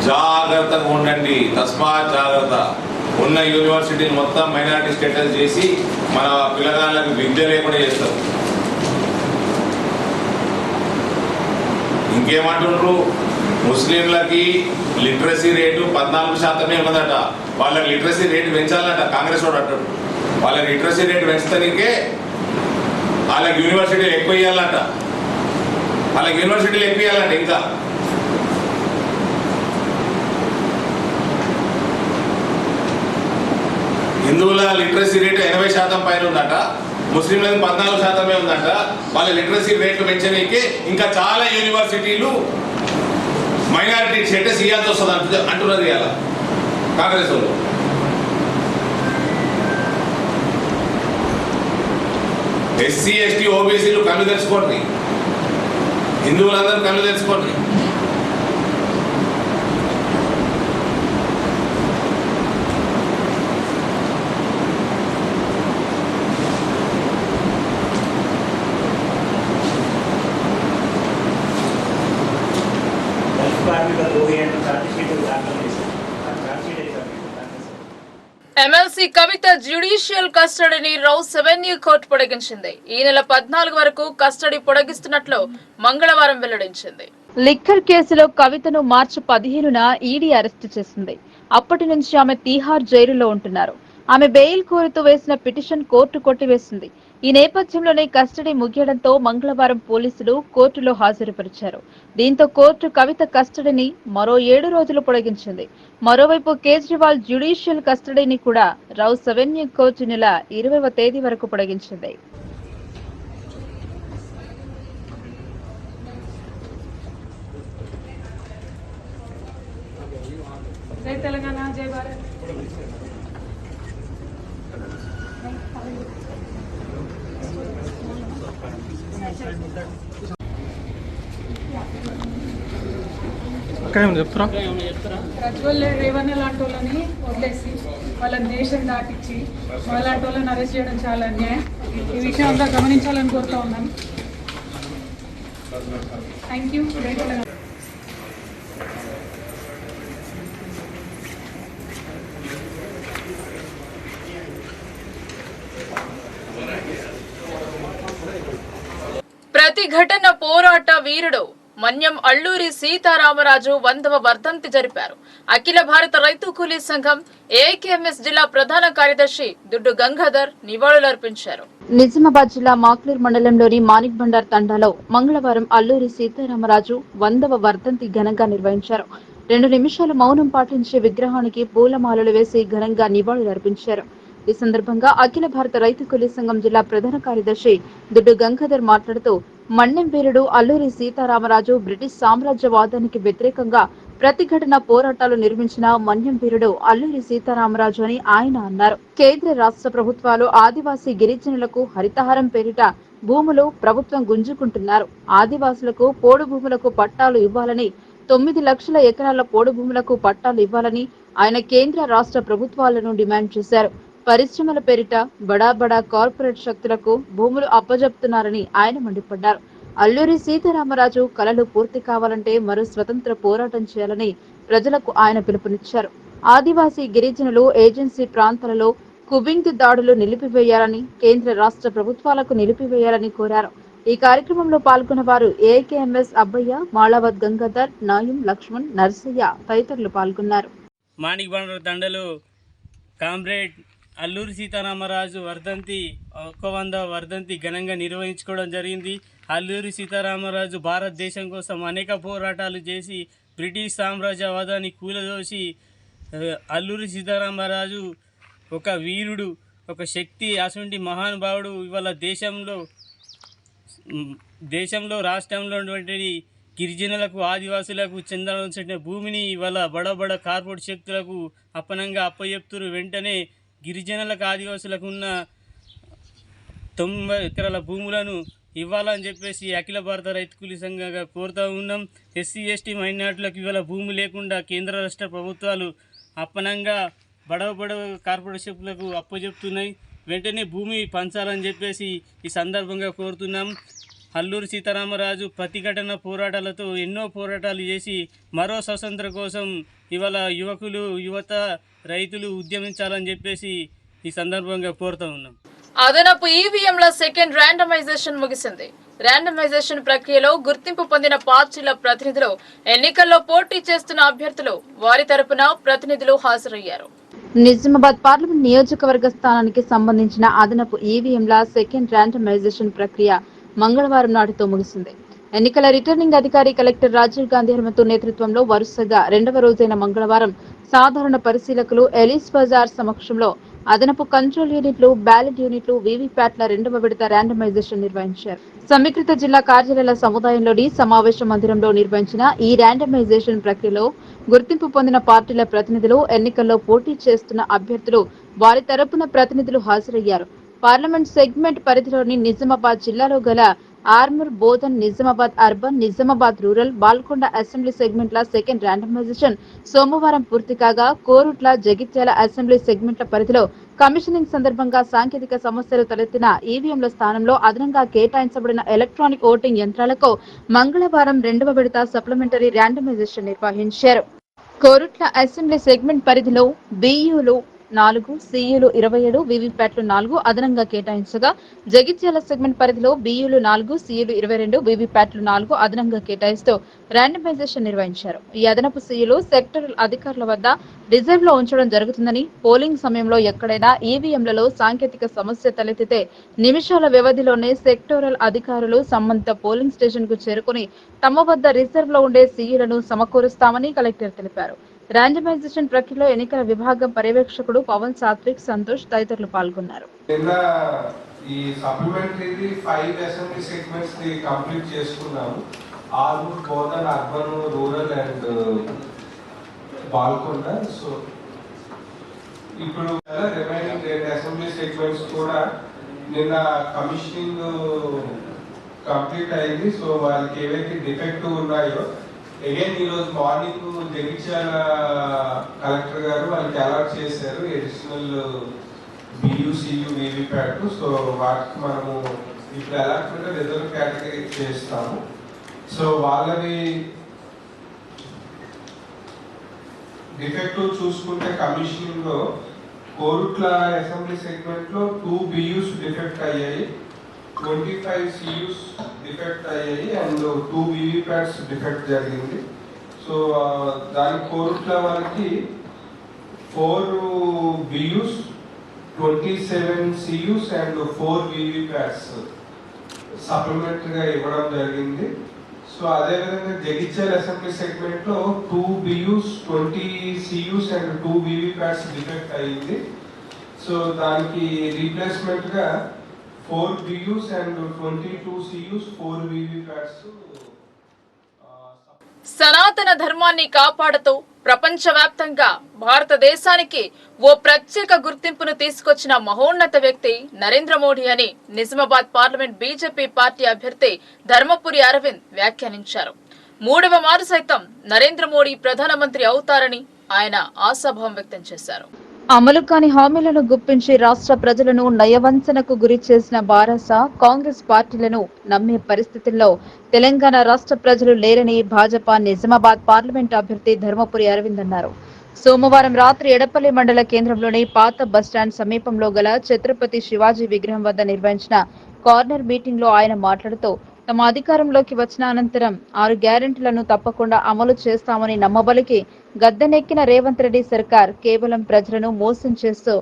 జాగ్రత్తగా ఉండండి, తస్మాత్ జాగ్రత్త. ఉన్న యూనివర్సిటీని మొత్తం మైనారిటీ స్టేటస్ చేసి మన పిల్లగాళ్ళకి విద్య లేకుండా చేస్తారు. ఇంకేమంటుండ్రు, ముస్లింలకి లిటరసీ రేటు 14% ఉన్నదట. వాళ్ళకి లిటరసీ రేటు పెంచాలట. కాంగ్రెస్ వాడు అంటాడు వాళ్ళకి లిటరసీ రేటు పెంచడానికే వాళ్ళకి యూనివర్సిటీలు ఎక్కువ ఇవ్వాలంట. వాళ్ళకి యూనివర్సిటీలు ఎక్కువ ఇవ్వాలంట. ఇంకా హిందువుల లిటరసీ రేటు 80% పైన ఉందట, ముస్లింలకు 14% ఉందట. వాళ్ళ లిటరసీ రేట్లు పెంచడానికి ఇంకా చాలా యూనివర్సిటీలు మైనారిటీ స్టేటస్ ఇవ్వాల్సి వస్తుంది అంటున్నది ఇవాళ కాంగ్రెస్ వాళ్ళు. ఎస్సీ ఎస్టీ ఓబీసీలు కళ్ళు తెచ్చుకోండి, హిందువులందరూ కళ్ళు తెచ్చుకోండి. ఎమ్మెల్సీ కవిత జ్యుడిషియల్ కస్టడీని రౌస్ రెవెన్యూ కోర్టు పొడిగించింది. ఈ నెల 14 వరకు కస్టడీ పొడిగిస్తున్నట్లు మంగళవారం వెల్లడించింది. లిక్కర్ కేసులో కవితను మార్చి 15న ఈడీ అరెస్టు చేసింది. అప్పటి నుంచి ఆమె తీహార్ జైలులో ఉంటున్నారు. ఆమె బెయిల్ కోరుతూ వేసిన పిటిషన్ కోర్టు కొట్టివేసింది. ఈ నేపథ్యంలోనే కస్టడీ ముగియడంతో మంగళవారం పోలీసులు కోర్టులో హాజరుపరిచారు. దీంతో కోర్టు కవిత కస్టడీని మరో 7 రోజులు పొడిగించింది. మరోవైపు కేజ్రీవాల్ జ్యుడిషియల్ కస్టడీని కూడా రౌస్ రెవెన్యూ కోర్టు నెల 20వ తేదీ వరకు పొడిగించింది. జై తెలంగాణ, జై భారత్. ప్రజ్వల్ రేవణ్ణ లాంటి వాళ్ళని వదిలేసి వాళ్ళని దేశం దాటించి వాళ్ళంటి వాళ్ళని అరెస్ట్ చేయడం చాలా అన్యాయం. ఈ విషయం అంతా గమనించాలని కోరుతా ఉన్నాను. Thank you. జై తెలంగాణ. ప్రతిఘటన పోరాట వీరుడు మన్యం అల్లూరి సీతారామరాజు 100వ వర్ధంతి జరిపారు. అఖిల భారత రైతు కూలీ సంఘం ఏఐకేఎంఎస్ జిల్లా ప్రధాన కార్యదర్శి దుడ్డు గంగాధర్ నివాళులర్పించారు. నిజామాబాద్ జిల్లా మాక్లూర్ మండలంలోని మాణిక్ బండార్ తండాలో మంగళవారం అల్లూరి సీతారామరాజు 100వ వర్ధంతి ఘనంగా నిర్వహించారు. 2 నిమిషాలు మౌనం పాటించే విగ్రహానికి పూలమాలలు వేసి ఘనంగా నివాళులర్పించారు. ఈ సందర్భంగా అఖిల భారత రైతు కూలీ సంఘం జిల్లా ప్రధాన కార్యదర్శి దుడ్డు గంగాధర్ మాట్లాడుతూ మన్యం వీరుడు అల్లూరి సీతారామరాజు బ్రిటిష్ సామ్రాజ్యవాదానికి వ్యతిరేకంగా ప్రతిఘటన పోరాటాలు నిర్మించిన మన్యం వీరుడు అల్లూరి సీతారామరాజు అని ఆయన అన్నారు. కేంద్ర రాష్ట్ర ప్రభుత్వాలు ఆదివాసీ గిరిజనులకు హరితహారం పేరిట భూములు ప్రభుత్వం గుంజుకుంటున్నారు. ఆదివాసులకు పోడు భూములకు పట్టాలు ఇవ్వాలని 9 లక్షల ఎకరాల పోడు భూములకు పట్టాలు ఇవ్వాలని ఆయన కేంద్ర రాష్ట్ర ప్రభుత్వాలను డిమాండ్ చేశారు. పరిశ్రమల పేరిట బడా కార్పొరేట్ శక్తులకు భూములు అప్పజెప్తున్నారని ఆయన మండిపడ్డారు. అల్లూరి సీతారామరాజు కలలు పూర్తి కావాలంటే మరో స్వతంత్ర పోరాటం చేయాలని ప్రజలకు ఆయన పిలుపునిచ్చారు. ఆదివాసీ గిరిజనులు ఏజెన్సీ ప్రాంతాలలో కుబింగ్ దాడులు నిలిపివేయాలని, కేంద్ర రాష్ట్ర ప్రభుత్వాలకు నిలిపివేయాలని కోరారు. ఈ కార్యక్రమంలో పాల్గొన్న వారు ఏఐకేఎంఎస్ అబ్బయ్య, మాళవత్ గంగాధర్, నాయం, లక్ష్మణ్, నర్సయ్య తదితరులు పాల్గొన్నారు. మాణిక్ బండార్ తండలు కామ్రేడ్ అల్లూరి సీతారామరాజు వర్ధంతి 100వ వర్ధంతి ఘనంగా నిర్వహించుకోవడం జరిగింది. అల్లూరి సీతారామరాజు భారతదేశం కోసం అనేక పోరాటాలు చేసి బ్రిటిష్ సామ్రాజ్యవాదాన్ని కూలదోసి అల్లూరి సీతారామరాజు ఒక వీరుడు, ఒక శక్తి, అటువంటి మహానుభావుడు. ఇవాళ దేశంలో రాష్ట్రంలో ఉన్నటువంటి గిరిజనులకు, ఆదివాసులకు చెందాల్సిన భూమిని ఇవాళ బడ కార్పొరేట్ శక్తులకు అప్పనంగా అప్పచెప్తున్నారు. వెంటనే గిరిజనులకు ఆదివాసులకు ఉన్న 90 ఎకరాల భూములను ఇవ్వాలని చెప్పేసి అఖిల భారత రైతు కూలీ సంఘంగా కోరుతూ ఉన్నాం. ఎస్సీ ఎస్టీ మైనార్టీలకు ఇవాళ భూమి లేకుండా కేంద్ర రాష్ట్ర ప్రభుత్వాలు అప్పనంగా బడవ కార్పొరేషన్లకు అప్పచెప్తున్నాయి. వెంటనే భూమి పంచాలని చెప్పేసి ఈ సందర్భంగా కోరుతున్నాం. అల్లూరి సీతారామరాజు ప్రతిఘటన పోరాటాలతో ఎన్నో పోరాటాలు చేసి మరో స్వతంత్ర కోసం ఇవాళ యువత రైతులు ఉద్యమించాలని చెప్పేసి ఈ సందర్భంగా కోరుతూ ఉన్నాం. అదనపు ఈవీఎంల సెకండ్ ర్యాండమైజేషన్ ముగిసింది. ర్యాండమైజేషన్ ప్రక్రియలో గుర్తింపు పొందిన పార్టీల ప్రతినిధులు, ఎన్నికల్లో పోటీ చేస్తున్న అభ్యర్థులు, వారి తరపున ప్రతినిధులు హాజరయ్యారు. నిజామాబాద్ పార్లమెంట్ నియోజకవర్గ స్థానానికి సంబంధించిన అదనపు ఈవీఎంల సెకండ్ ర్యాండమైజేషన్ ప్రక్రియ మంగళవారం నాటితో ముగిసింది. ఎన్నికల రిటర్నింగ్ అధికారి కలెక్టర్ రాజీవ్ గాంధీ హనుమంతు నేతృత్వంలో వరుసగా రెండవ రోజైన మంగళవారం సాధారణ పరిశీలకులు ఎలీస్ బజార్ సమక్షంలో అదనపు కంట్రోల్ యూనిట్లు, బ్యాలెట్ యూనిట్లు, వీవీప్యాట్ల రెండవ విడత ర్యాండమైజేషన్ నిర్వహించారు. సమీకృత జిల్లా కార్యాలయాల సముదాయంలోని సమావేశ మందిరంలో నిర్వహించిన ఈ ర్యాండమైజేషన్ ప్రక్రియలో గుర్తింపు పొందిన పార్టీల ప్రతినిధులు, ఎన్నికల్లో పోటీ చేస్తున్న అభ్యర్థులు, వారి తరపున ప్రతినిధులు హాజరయ్యారు. పార్లమెంట్ సెగ్మెంట్ పరిధిలోని నిజామాబాద్ జిల్లాలో గల Armoor, Bodhan, Nizamabad urban, Nizamabad rural, Balkonda assembly సెగ్మెంట్ల సెకండ్ ర్యాండమైజేషన్ సోమవారం పూర్తి కాగా, కోరుట్ల, జగిత్యాల అసెంబ్లీ సెగ్మెంట్ల పరిధిలో కమిషనింగ్ సందర్భంగా సాంకేతిక సమస్యలు తలెత్తిన ఈవీఎంల స్థానంలో అదనంగా కేటాయించబడిన ఎలక్ట్రానిక్ ఓటింగ్ యంత్రాలకు మంగళవారం రెండవ విడత సప్లిమెంటరీ ర్యాండమైజేషన్ నిర్వహించారు. కోరుట్ల అసెంబ్లీ సెగ్మెంట్ పరిధిలో బియ్యూలు 4, సియులు 27, వీవీప్యాట్లు 4 అదనంగా కేటాయించగా, జగిత్యాల సెగ్మెంట్ పరిధిలో బియ్యూలు 4, సియులు 22, వీవీప్యాట్లు 4 అదనంగా కేటాయిస్తూ ర్యాండమైజేషన్ నిర్వహించారు. ఈ అదనపు సియులు సెక్టరల్ అధికారుల వద్ద రిజర్వ్ లో ఉంచడం జరుగుతుందని, పోలింగ్ సమయంలో ఎక్కడైనా ఈవీఎంలలో సాంకేతిక సమస్య తలెత్తితే నిమిషాల వ్యవధిలోనే సెక్టోరల్ అధికారులు సంబంధిత పోలింగ్ స్టేషన్ కు చేరుకుని తమ వద్ద రిజర్వ్ లో ఉండే సియులను సమకూరుస్తామని కలెక్టర్ తెలిపారు. ర్యాండమైజేషన్ ప్రక్రియలో ఎన్నికల విభాగం పర్యవేక్షకుడు పవన్ సాత్విక్, సంతోష్ తదితరులు పాల్గొన్నారు. ఈ సప్లిమెంటరీ 5 అసెంబ్లీ సెగ్మెంట్స్ ని కంప్లీట్ చేసుకున్నాము. Armoor, Bodhan, urban, rural and Balkonda. So ఇప్పుడు రిమైనింగ్ 2 అసెంబ్లీ సెగ్మెంట్స్ కూడా నిన్న కమిషనింగ్ కంప్లీట్ అయింది. సో వాళ్ళకి ఏవైతే డిఫెక్టివ్ ఉన్నాయో అగైన్ ఈరోజు మార్నింగ్ జగిత్యాల కలెక్టర్ గారు వాళ్ళకి అలాట్ చేశారు అడిషనల్ బియూసియు వీవీప్యాట్. సో వాటికి మనము ఇప్పుడు అలాట్మెంట్ రిజర్వ్ కేటగిరీ చేస్తాము. సో వాళ్ళని డిఫెక్టివ్ చూసుకుంటే కమిషనింగ్ లో కోరుట్ల అసెంబ్లీ సెగ్మెంట్ లో 2 బియూస్ డిఫెక్ట్ అయ్యాయి, 25 CUs డిఫెక్ట్ అయ్యాయి అండ్ 2 వీవీప్యాట్స్ డిఫెక్ట్ జరిగింది. సో దాని కోరుట్ల వారికి 4 BUs, 27 CUs అండ్ 4 వీవీప్యాట్స్ సప్లిమెంటరీగా ఇవ్వడం జరిగింది. సో అదేవిధంగా జగిత్యాల అసెంబ్లీ సెగ్మెంట్ లో 2 BUs, 20 CUs and 2 VVPATs defect అయ్యింది. సో దానికి రీప్లేస్మెంట్ గా 4 BUs and 22 CUs, 4 VVPATs. సనాతన ధర్మాన్ని కాపాడుతూ ప్రపంచవ్యాప్తంగా భారతదేశానికి ఓ ప్రత్యేక గుర్తింపును తీసుకొచ్చిన మహోన్నత వ్యక్తి నరేంద్ర మోడీ అని నిజామాబాద్ పార్లమెంట్ బీజేపీ పార్టీ అభ్యర్థి ధర్మపురి అరవింద్ వ్యాఖ్యానించారు. 3వ మారు సైతం నరేంద్ర మోడీ ప్రధానమంత్రి అవుతారని ఆయన ఆశాభావం వ్యక్తం చేశారు. అమలు కాని హామీలను గుప్పించి రాష్ట్ర ప్రజలను నయవంచనకు గురి చేసిన బారాస కాంగ్రెస్ పార్టీలను నమ్మే పరిస్థితుల్లో తెలంగాణ రాష్ట్ర ప్రజలు లేరని భాజపా నిజామాబాద్ పార్లమెంట్ అభ్యర్థి ధర్మపురి అరవింద్ అన్నారు. సోమవారం రాత్రి ఎడపల్లి మండల కేంద్రంలోని పాత బస్టాండ్ సమీపంలో గల ఛత్రపతి శివాజీ విగ్రహం వద్ద నిర్వహించిన కార్నర్ మీటింగ్ లో ఆయన మాట్లాడుతూ, తమ అధికారంలోకి వచ్చిన అనంతరం 6 గ్యారెంటీలను తప్పకుండా అమలు చేస్తామని నమ్మబలికి గద్దెనెక్కిన రేవంత్ రెడ్డి సర్కార్ కేవలం ప్రజలను మోసం చేస్తూ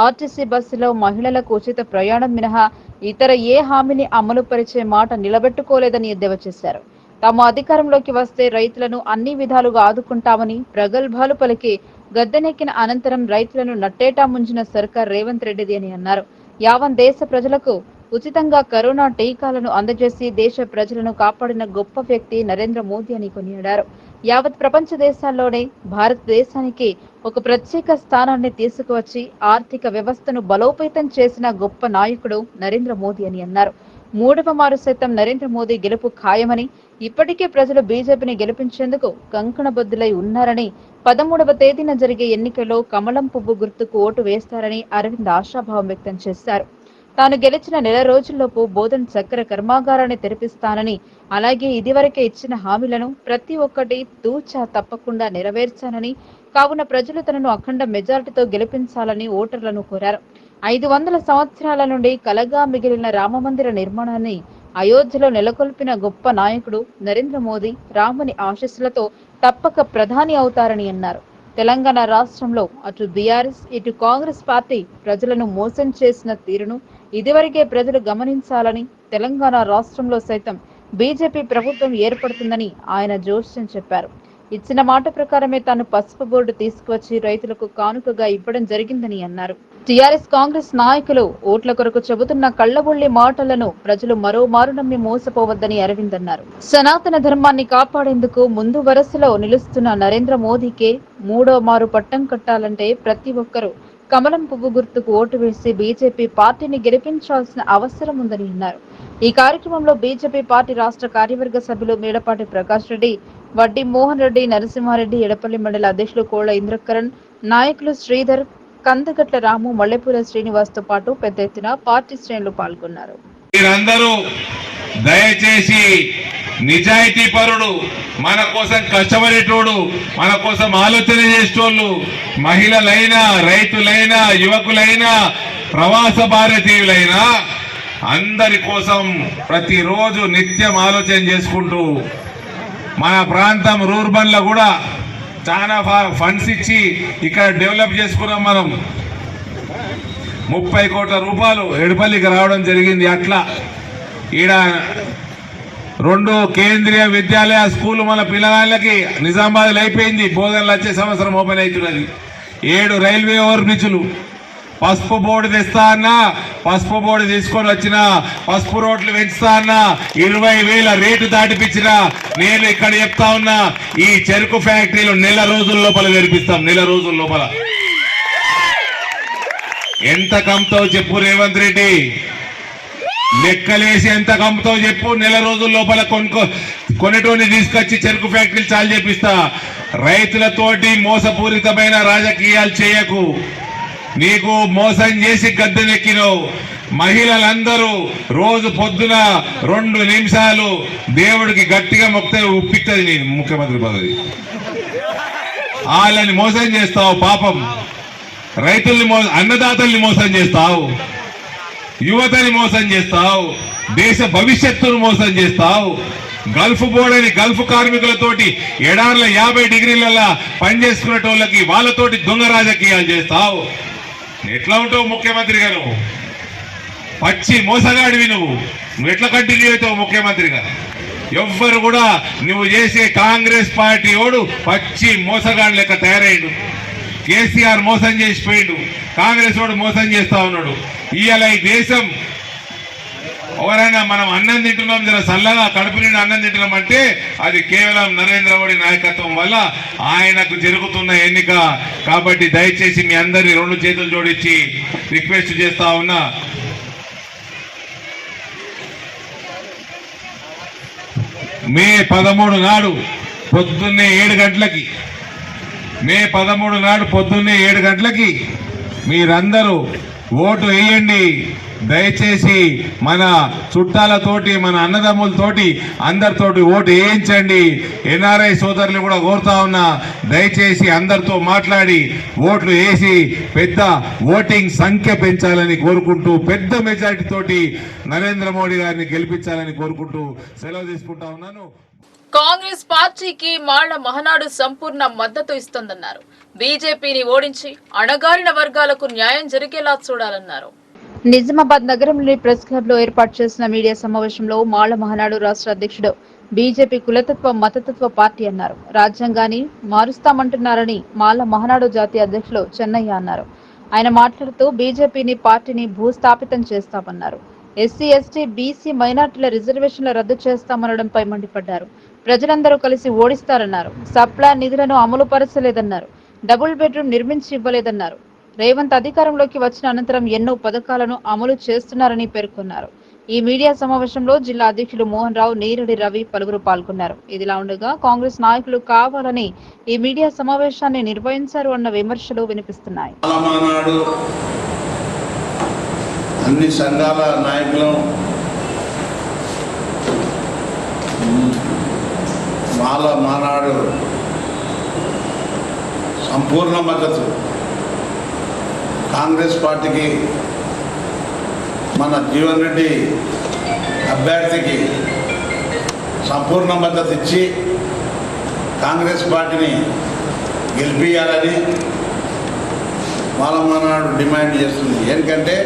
ఆర్టీసీ బస్సులో మహిళలకు ఉచిత ప్రయాణం మినహా ఇతర ఏ హామీని అమలు పరిచే మాట నిలబెట్టుకోలేదని ఎద్దేవా చేశారు. తాము అధికారంలోకి వస్తే రైతులను అన్ని విధాలుగా ఆదుకుంటామని ప్రగల్భాలు పలికి గద్దెనెక్కిన అనంతరం రైతులను నట్టేటా ముంచిన సర్కార్ రేవంత్ రెడ్డిది అని అన్నారు. యావన్ దేశ ప్రజలకు ఉచితంగా కరోనా టీకాలను అందజేసి దేశ ప్రజలను కాపాడిన గొప్ప వ్యక్తి నరేంద్ర మోదీ అని కొనియాడారు. యావత్ ప్రపంచ దేశాల్లోనే భారతదేశానికి ఒక ప్రత్యేక స్థానాన్ని తీసుకువచ్చి ఆర్థిక వ్యవస్థను బలోపేతం చేసిన గొప్ప నాయకుడు నరేంద్ర మోదీ అని అన్నారు. 3వ మారు సైతం నరేంద్ర మోదీ గెలుపు ఖాయమని, ఇప్పటికే ప్రజలు బీజేపీని గెలిపించేందుకు కంకణబద్దులై ఉన్నారని, 13వ తేదీన జరిగే ఎన్నికల్లో కమలం పువ్వు గుర్తుకు ఓటు వేస్తారని అరవింద్ ఆశాభావం వ్యక్తం చేశారు. తాను గెలిచిన నెల రోజుల్లోపు బోధన్ చక్కెర కర్మాగారాన్ని తెరిపిస్తానని, అలాగే ఇదివరకే ఇచ్చిన హామీలను ప్రతి ఒక్కటి తూచా తప్పకుండా నెరవేర్చానని, కావున ప్రజలు తనను అఖండ మెజారిటీతో గెలిపించాలని ఓటర్లను కోరారు. 500 సంవత్సరాల నుండి కలగా మిగిలిన రామమందిర నిర్మాణాన్ని అయోధ్యలో నెలకొల్పిన గొప్ప నాయకుడు నరేంద్ర మోదీ రాముని ఆశీస్సులతో తప్పక ప్రధాని అవుతారని అన్నారు. తెలంగాణ రాష్ట్రంలో అటు బీఆర్ఎస్ ఇటు కాంగ్రెస్ పార్టీ ప్రజలను మోసం చేసిన తీరును ఇదివరకే ప్రజలు గమనించాలని, తెలంగాణ రాష్ట్రంలో సైతం బీజేపీ ప్రభుత్వం ఏర్పడుతుందని ఆయన జోస్యం చెప్పారు. ఇచ్చిన మాట ప్రకారమే తాను పసుపు బోర్డు తీసుకువచ్చి రైతులకు కానుకగా ఇవ్వడం జరిగిందని అన్నారు. టీఆర్ఎస్ కాంగ్రెస్ నాయకులు ఓట్ల కొరకు చెబుతున్న కళ్లబొల్లి మాటలను ప్రజలు మరోమారు నమ్మి మోసపోవద్దని అరవింద్ అన్నారు. సనాతన ధర్మాన్ని కాపాడేందుకు ముందు వరుసలో నిలుస్తున్న నరేంద్ర మోదీకే 3వ మారు పట్టం కట్టాలంటే ప్రతి ఒక్కరూ కమలం పువ్వు గుర్తుకు ఓటు వేసి బీజేపీ పార్టీని గెలిపించాల్సిన అవసరం ఉందని అన్నారు. ఈ కార్యక్రమంలో బీజేపీ పార్టీ రాష్ట్ర కార్యవర్గ సభ్యులు మేడపాటి ప్రకాష్ రెడ్డి, వడ్డీ మోహన్ రెడ్డి, నరసింహారెడ్డి, ఎడపల్లి మండల అధ్యక్షులు కోళ్ల ఇంద్రకరణ్, నాయకులు శ్రీధర్, కందగట్ల రాము, మల్లెపూల శ్రీనివాస్ తో పాటు పెద్ద ఎత్తున పార్టీ శ్రేణులు పాల్గొన్నారు. మీరందరూ దయచేసి నిజాయితీ పరుడు, మన కోసం కష్టపడేటోడు, మన కోసం ఆలోచన చేసేటోళ్ళు, మహిళలైనా, రైతులైనా, యువకులైనా, ప్రవాస భారతీయులైనా అందరి కోసం ప్రతిరోజు నిత్యం ఆలోచన చేసుకుంటూ మన ప్రాంతం రూర్బన్లో కూడా చాలా ఫండ్స్ ఇచ్చి ఇక్కడ డెవలప్ చేసుకున్నాం. మనం 30 కోట్ల రూపాయలు ఎడపల్లికి రావడం జరిగింది. అట్లా ఈడ 2 కేంద్రీయ విద్యాలయ స్కూల్ మన పిల్లగాళ్ళకి నిజామాబాద్లో అయిపోయింది. బోధనలు వచ్చే సంవత్సరం ఓపెన్ అవుతున్నది. 7 రైల్వే ఓవర్ బ్రిడ్జ్లు. పసుపు బోర్డు తెస్తా అన్నా, పసుపు బోర్డు తీసుకొని వచ్చిన, పసుపు రోడ్లు పెంచుతా అన్నా, 20,000 రేటు దాటిపించిన, నేను ఇక్కడ చెప్తా ఉన్నా ఈ చెరుకు ఫ్యాక్టరీలు నెల రోజుల లోపల తెరిపిస్తాం. నెల రోజుల లోపల ఎంత కమ్ముతావు చెప్పు రేవంత్ రెడ్డి, లెక్కలేసి ఎంత కమ్ముతావు చెప్పు. నెల రోజుల లోపల కొనేటోని తీసుకొచ్చి చెరుకు ఫ్యాక్టరీలు చాలు చేపిస్తా. రైతులతోటి మోసపూరితమైన రాజకీయాలు చేయకు. నీకు మోసం చేసి గద్దెనెక్కినవు. మహిళలందరూ రోజు పొద్దున 2 నిమిషాలు దేవుడికి గట్టిగా మొక్కితే ఉప్పిస్తుంది నేను ముఖ్యమంత్రి పదవి. వాళ్ళని మోసం చేస్తావు. పాపం రైతుల్ని అన్నదాతల్ని మోసం చేస్తావు, యువతని మోసం చేస్తావు, దేశ భవిష్యత్తును మోసం చేస్తావు. గల్ఫ్ బోర్డని గల్ఫ్ కార్మికులతోటి ఎడార్ల 50 డిగ్రీలలో పనిచేసుకునేటోళ్ళకి వాళ్ళతోటి దొంగ రాజకీయాలు చేస్తావు. ఎట్లా ఉంటావు ముఖ్యమంత్రి గారు? పచ్చి మోసగాడివి నువ్వు ఎట్లా కంటిన్యూ అవుతావు ముఖ్యమంత్రిగా? ఎవ్వరు కూడా నువ్వు చేసే కాంగ్రెస్ పార్టీ ఓడు పచ్చి మోసగాడు లెక్క తయారయ్యాడు. కేసీఆర్ మోసం చేసిపోయాడు, కాంగ్రెస్ వాడు మోసం చేస్తా ఉన్నాడు. ఇవాళ ఈ దేశం ఎవరైనా మనం అన్నం తింటున్నాం, జర చల్లగా కడుపు నిండి అన్నం తింటున్నాం అంటే అది కేవలం నరేంద్ర మోడీ నాయకత్వం వల్ల ఆయనకు జరుగుతున్న ఎన్నిక. కాబట్టి దయచేసి మీ అందరినీ 2 చేతులు జోడించి రిక్వెస్ట్ చేస్తా ఉన్నా, మే 13 నాడు పొద్దున్నే 7 గంటలకి, మే 13 నాడు పొద్దున్నే 7 గంటలకి మీరందరూ ఓటు వేయండి. దయచేసి మన చుట్టాలతోటి, మన అన్నదమ్ములతోటి అందరితోటి ఓటు వేయించండి. ఎన్ఆర్ఐ సోదరులు కూడా కోరుతా ఉన్నా, దయచేసి అందరితో మాట్లాడి ఓట్లు వేసి పెద్ద ఓటింగ్ సంఖ్య పెంచాలని కోరుకుంటూ, పెద్ద మెజారిటీ తోటి నరేంద్ర మోడీ గారిని గెలిపించాలని కోరుకుంటూ సెలవు తీసుకుంటా ఉన్నాను. కాంగ్రెస్ పార్టీకి మాళ్ల మహనాడు సంపూర్ణ మద్దతు ఇస్తుందన్నారు. బీజేపీని ఓడించి అణగారిన వర్గాలకు న్యాయం జరిగేలా చూడాలన్నారు. నిజామాబాద్ నగరంలోని ప్రెస్ క్లబ్ లో ఏర్పాటు చేసిన మీడియా సమావేశంలో మాళ్ల మహనాడు రాష్ట్ర అధ్యక్షుడు బీజేపీ కులతత్వ మతతత్వ పార్టీ అన్నారు. రాజ్యాంగాన్ని మారుస్తామంటున్నారని మాళ్ల మహనాడు జాతీయ అధ్యక్షులు చెన్నయ్య అన్నారు. ఆయన మాట్లాడుతూ బీజేపీని పార్టీని భూస్థాపితం చేస్తామన్నారు. ఎస్సీ, ఎస్టీ, బీసీ, మైనార్టీల రిజర్వేషన్ల రద్దు చేస్తామనడంపై మండిపడ్డారు. ప్రజలందరూ కలిసి ఓడిస్తారన్నారు. సప్లాన్ నిధులను అమలు పరచలేదన్నారు. డబుల్ బెడ్రూమ్ నిర్మించి ఇవ్వలేదన్నారు. రేవంత్ అధికారంలోకి వచ్చిన అనంతరం ఎన్నో పథకాలను అమలు చేస్తున్నారని పేర్కొన్నారు. ఈ మీడియా సమావేశంలో జిల్లా అధ్యక్షులు మోహన్ రావు, నీరడి రవి పలువురు పాల్గొన్నారు. ఇదిలా ఉండగా కాంగ్రెస్ నాయకులు కావాలని ఈ మీడియా సమావేశాన్ని నిర్వహించారు అన్న విమర్శలు వినిపిస్తున్నాయి. అన్ని సంఘాల నాయకులు మానాడు సంపూర్ణ మద్దతు కాంగ్రెస్ పార్టీకి, మన జీవన్ రెడ్డి అభ్యర్థికి సంపూర్ణ మద్దతు ఇచ్చి కాంగ్రెస్ పార్టీని గెలిపియాలని మానాడు డిమాండ్ చేస్తుంది. ఎందుకంటే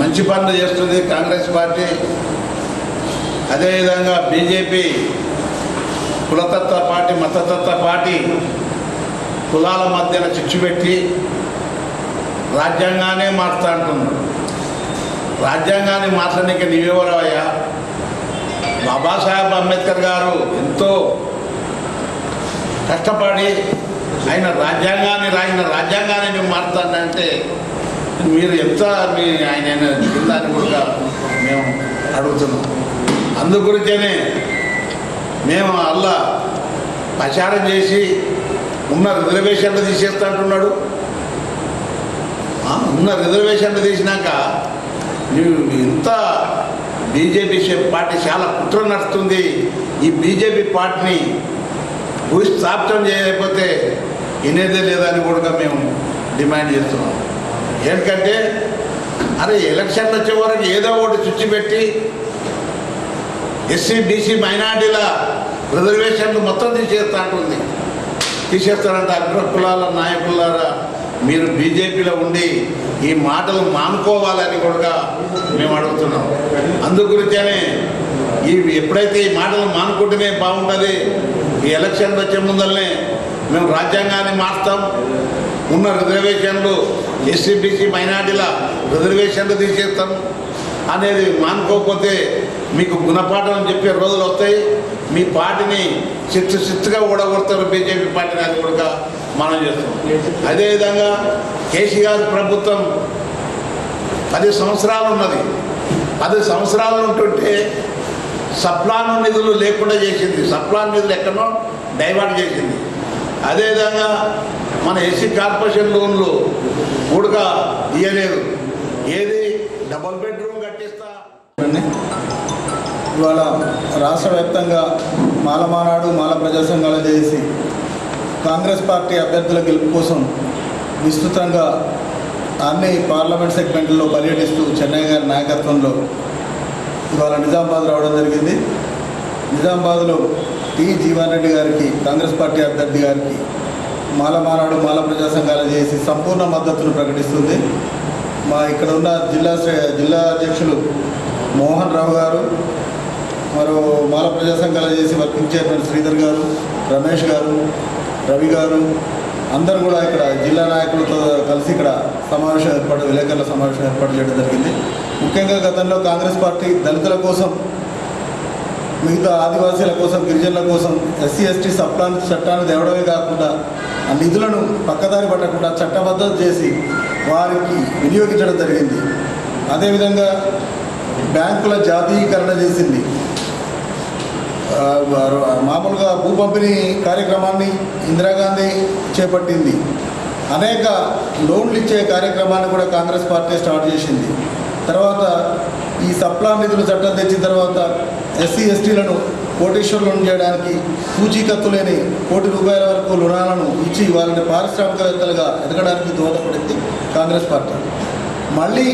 మంచి పనులు చేస్తుంది కాంగ్రెస్ పార్టీ. అదేవిధంగా బీజేపీ కులతత్వ పార్టీ, మతతత్వ పార్టీ కులాల మధ్యన చిచ్చు పెట్టి రాజ్యాంగాన్ని మార్చుతా అంటున్నాడు. రాజ్యాంగాన్ని మార్చడానికి నీవెవరయ్యా? బాబాసాహెబ్ అంబేద్కర్ గారు ఎంతో కష్టపడి ఆయన రాజ్యాంగాన్ని నువ్వు మారుతానంటే మీరు ఎంత ఆయన కిందని కూడా మేము అడుగుతున్నాం. అందు గురించనే మేము అల్లా ప్రచారం చేసి ఉన్న రిజర్వేషన్లు తీసేస్తా అంటున్నాడు. ఉన్న రిజర్వేషన్లు తీసినాక నువ్వు ఇంత బీజేపీ పార్టీ చాలా కుట్ర నడుస్తుంది. ఈ బీజేపీ పార్టీని భూస్థాపితం చేయకపోతే వినేదే లేదని కూడా మేము డిమాండ్ చేస్తున్నాం. ఎందుకంటే అరే ఎలక్షన్లు వచ్చే వరకు ఏదో ఒకటి చుచ్చిపెట్టి ఎస్సీ బీసీ మైనార్టీల రిజర్వేషన్లు మొత్తం తీసేస్తారంటే అగ్ర కులాల నాయకులారా, మీరు బీజేపీలో ఉండి ఈ మాటలు మానుకోవాలని కూడా మేము అడుగుతున్నాం. అందుగురించనే ఎప్పుడైతే ఈ మాటలు మానుకుంటేనే బాగుంటుంది. ఈ ఎలక్షన్లు వచ్చే ముందరనే మేము రాజ్యాంగాన్ని మార్స్తాం, ఉన్న రిజర్వేషన్లు ఎస్సీ బీసీ మైనార్టీల రిజర్వేషన్లు తీసేస్తాం అనేది మానుకోకపోతే మీకు గుణపాఠం చెప్పే రోజులు వస్తాయి. మీ పార్టీని చిత్తుగా ఓడగొడతారు బీజేపీ పార్టీని, అది కూడా మనం చేస్తాం. అదేవిధంగా కేసీఆర్ ప్రభుత్వం 10 సంవత్సరాలు ఉన్నది. 10 సంవత్సరాలు ఉంటుంటే సప్లాన్ నిధులు లేకుండా చేసింది. సప్లాన్ నిధులు ఎక్కడో డైవర్ట్ చేసింది. అదేవిధంగా మన ఎస్సీ కార్పొరేషన్ లోన్లు కూడా ఇవ్వలేదు. ఏది డబుల్ బెడ్రూమ్ కట్టిస్తా. ఇవాళ రాష్ట్ర వ్యాప్తంగా మాలమానాడు, మాల ప్రజా సంఘాలు చేసి కాంగ్రెస్ పార్టీ అభ్యర్థుల గెలుపు కోసం విస్తృతంగా అన్ని పార్లమెంట్ సెగ్మెంట్లలో పర్యటిస్తూ చెన్నై గారి నాయకత్వంలో ఇవాళ నిజామాబాద్ రావడం జరిగింది. నిజామాబాద్లో జీవన్ రెడ్డి గారికి, కాంగ్రెస్ పార్టీ అభ్యర్థి గారికి మాలమానాడు, మాల ప్రజా సంఘాలు చేసి సంపూర్ణ మద్దతును ప్రకటిస్తుంది. మా ఇక్కడ ఉన్న జిల్లా అధ్యక్షులు మోహన్ రావు గారు, మరో మాల ప్రజా సంఘాలు చేసి వర్కింగ్ చైర్మన్ శ్రీధర్ గారు, రమేష్ గారు, రవి గారు అందరూ కూడా ఇక్కడ జిల్లా నాయకులతో కలిసి ఇక్కడ విలేకరుల సమావేశం ఏర్పాటు చేయడం జరిగింది. ముఖ్యంగా గతంలో కాంగ్రెస్ పార్టీ దళితుల కోసం, మిగతా ఆదివాసీల కోసం, గిరిజనుల కోసం ఎస్సీ ఎస్టీ సప్లాన్ చట్టాన్ని తేవడమే కాకుండా ఆ నిధులను పక్కదారి పట్టకుండా చట్టబద్ధత చేసి వారికి వినియోగించడం జరిగింది. అదేవిధంగా బ్యాంకుల జాతీయీకరణ చేసింది. మామూలుగా భూ పంపిణీ కార్యక్రమాన్ని ఇందిరాగాంధీ చేపట్టింది. అనేక లోన్లు ఇచ్చే కార్యక్రమాన్ని కూడా కాంగ్రెస్ పార్టీ స్టార్ట్ చేసింది. తర్వాత ఈ సప్లాన్ నిధులు చట్టం తెచ్చిన తర్వాత ఎస్సీ ఎస్టీలను కోటీశ్వరులను చేయడానికి పూచీకత్తు లేని ₹1 కోటి వరకు రుణాలను ఇచ్చి వాళ్ళని పారిశ్రామికవేత్తలుగా ఎదగడానికి దోహదపడింది కాంగ్రెస్ పార్టీ. మళ్ళీ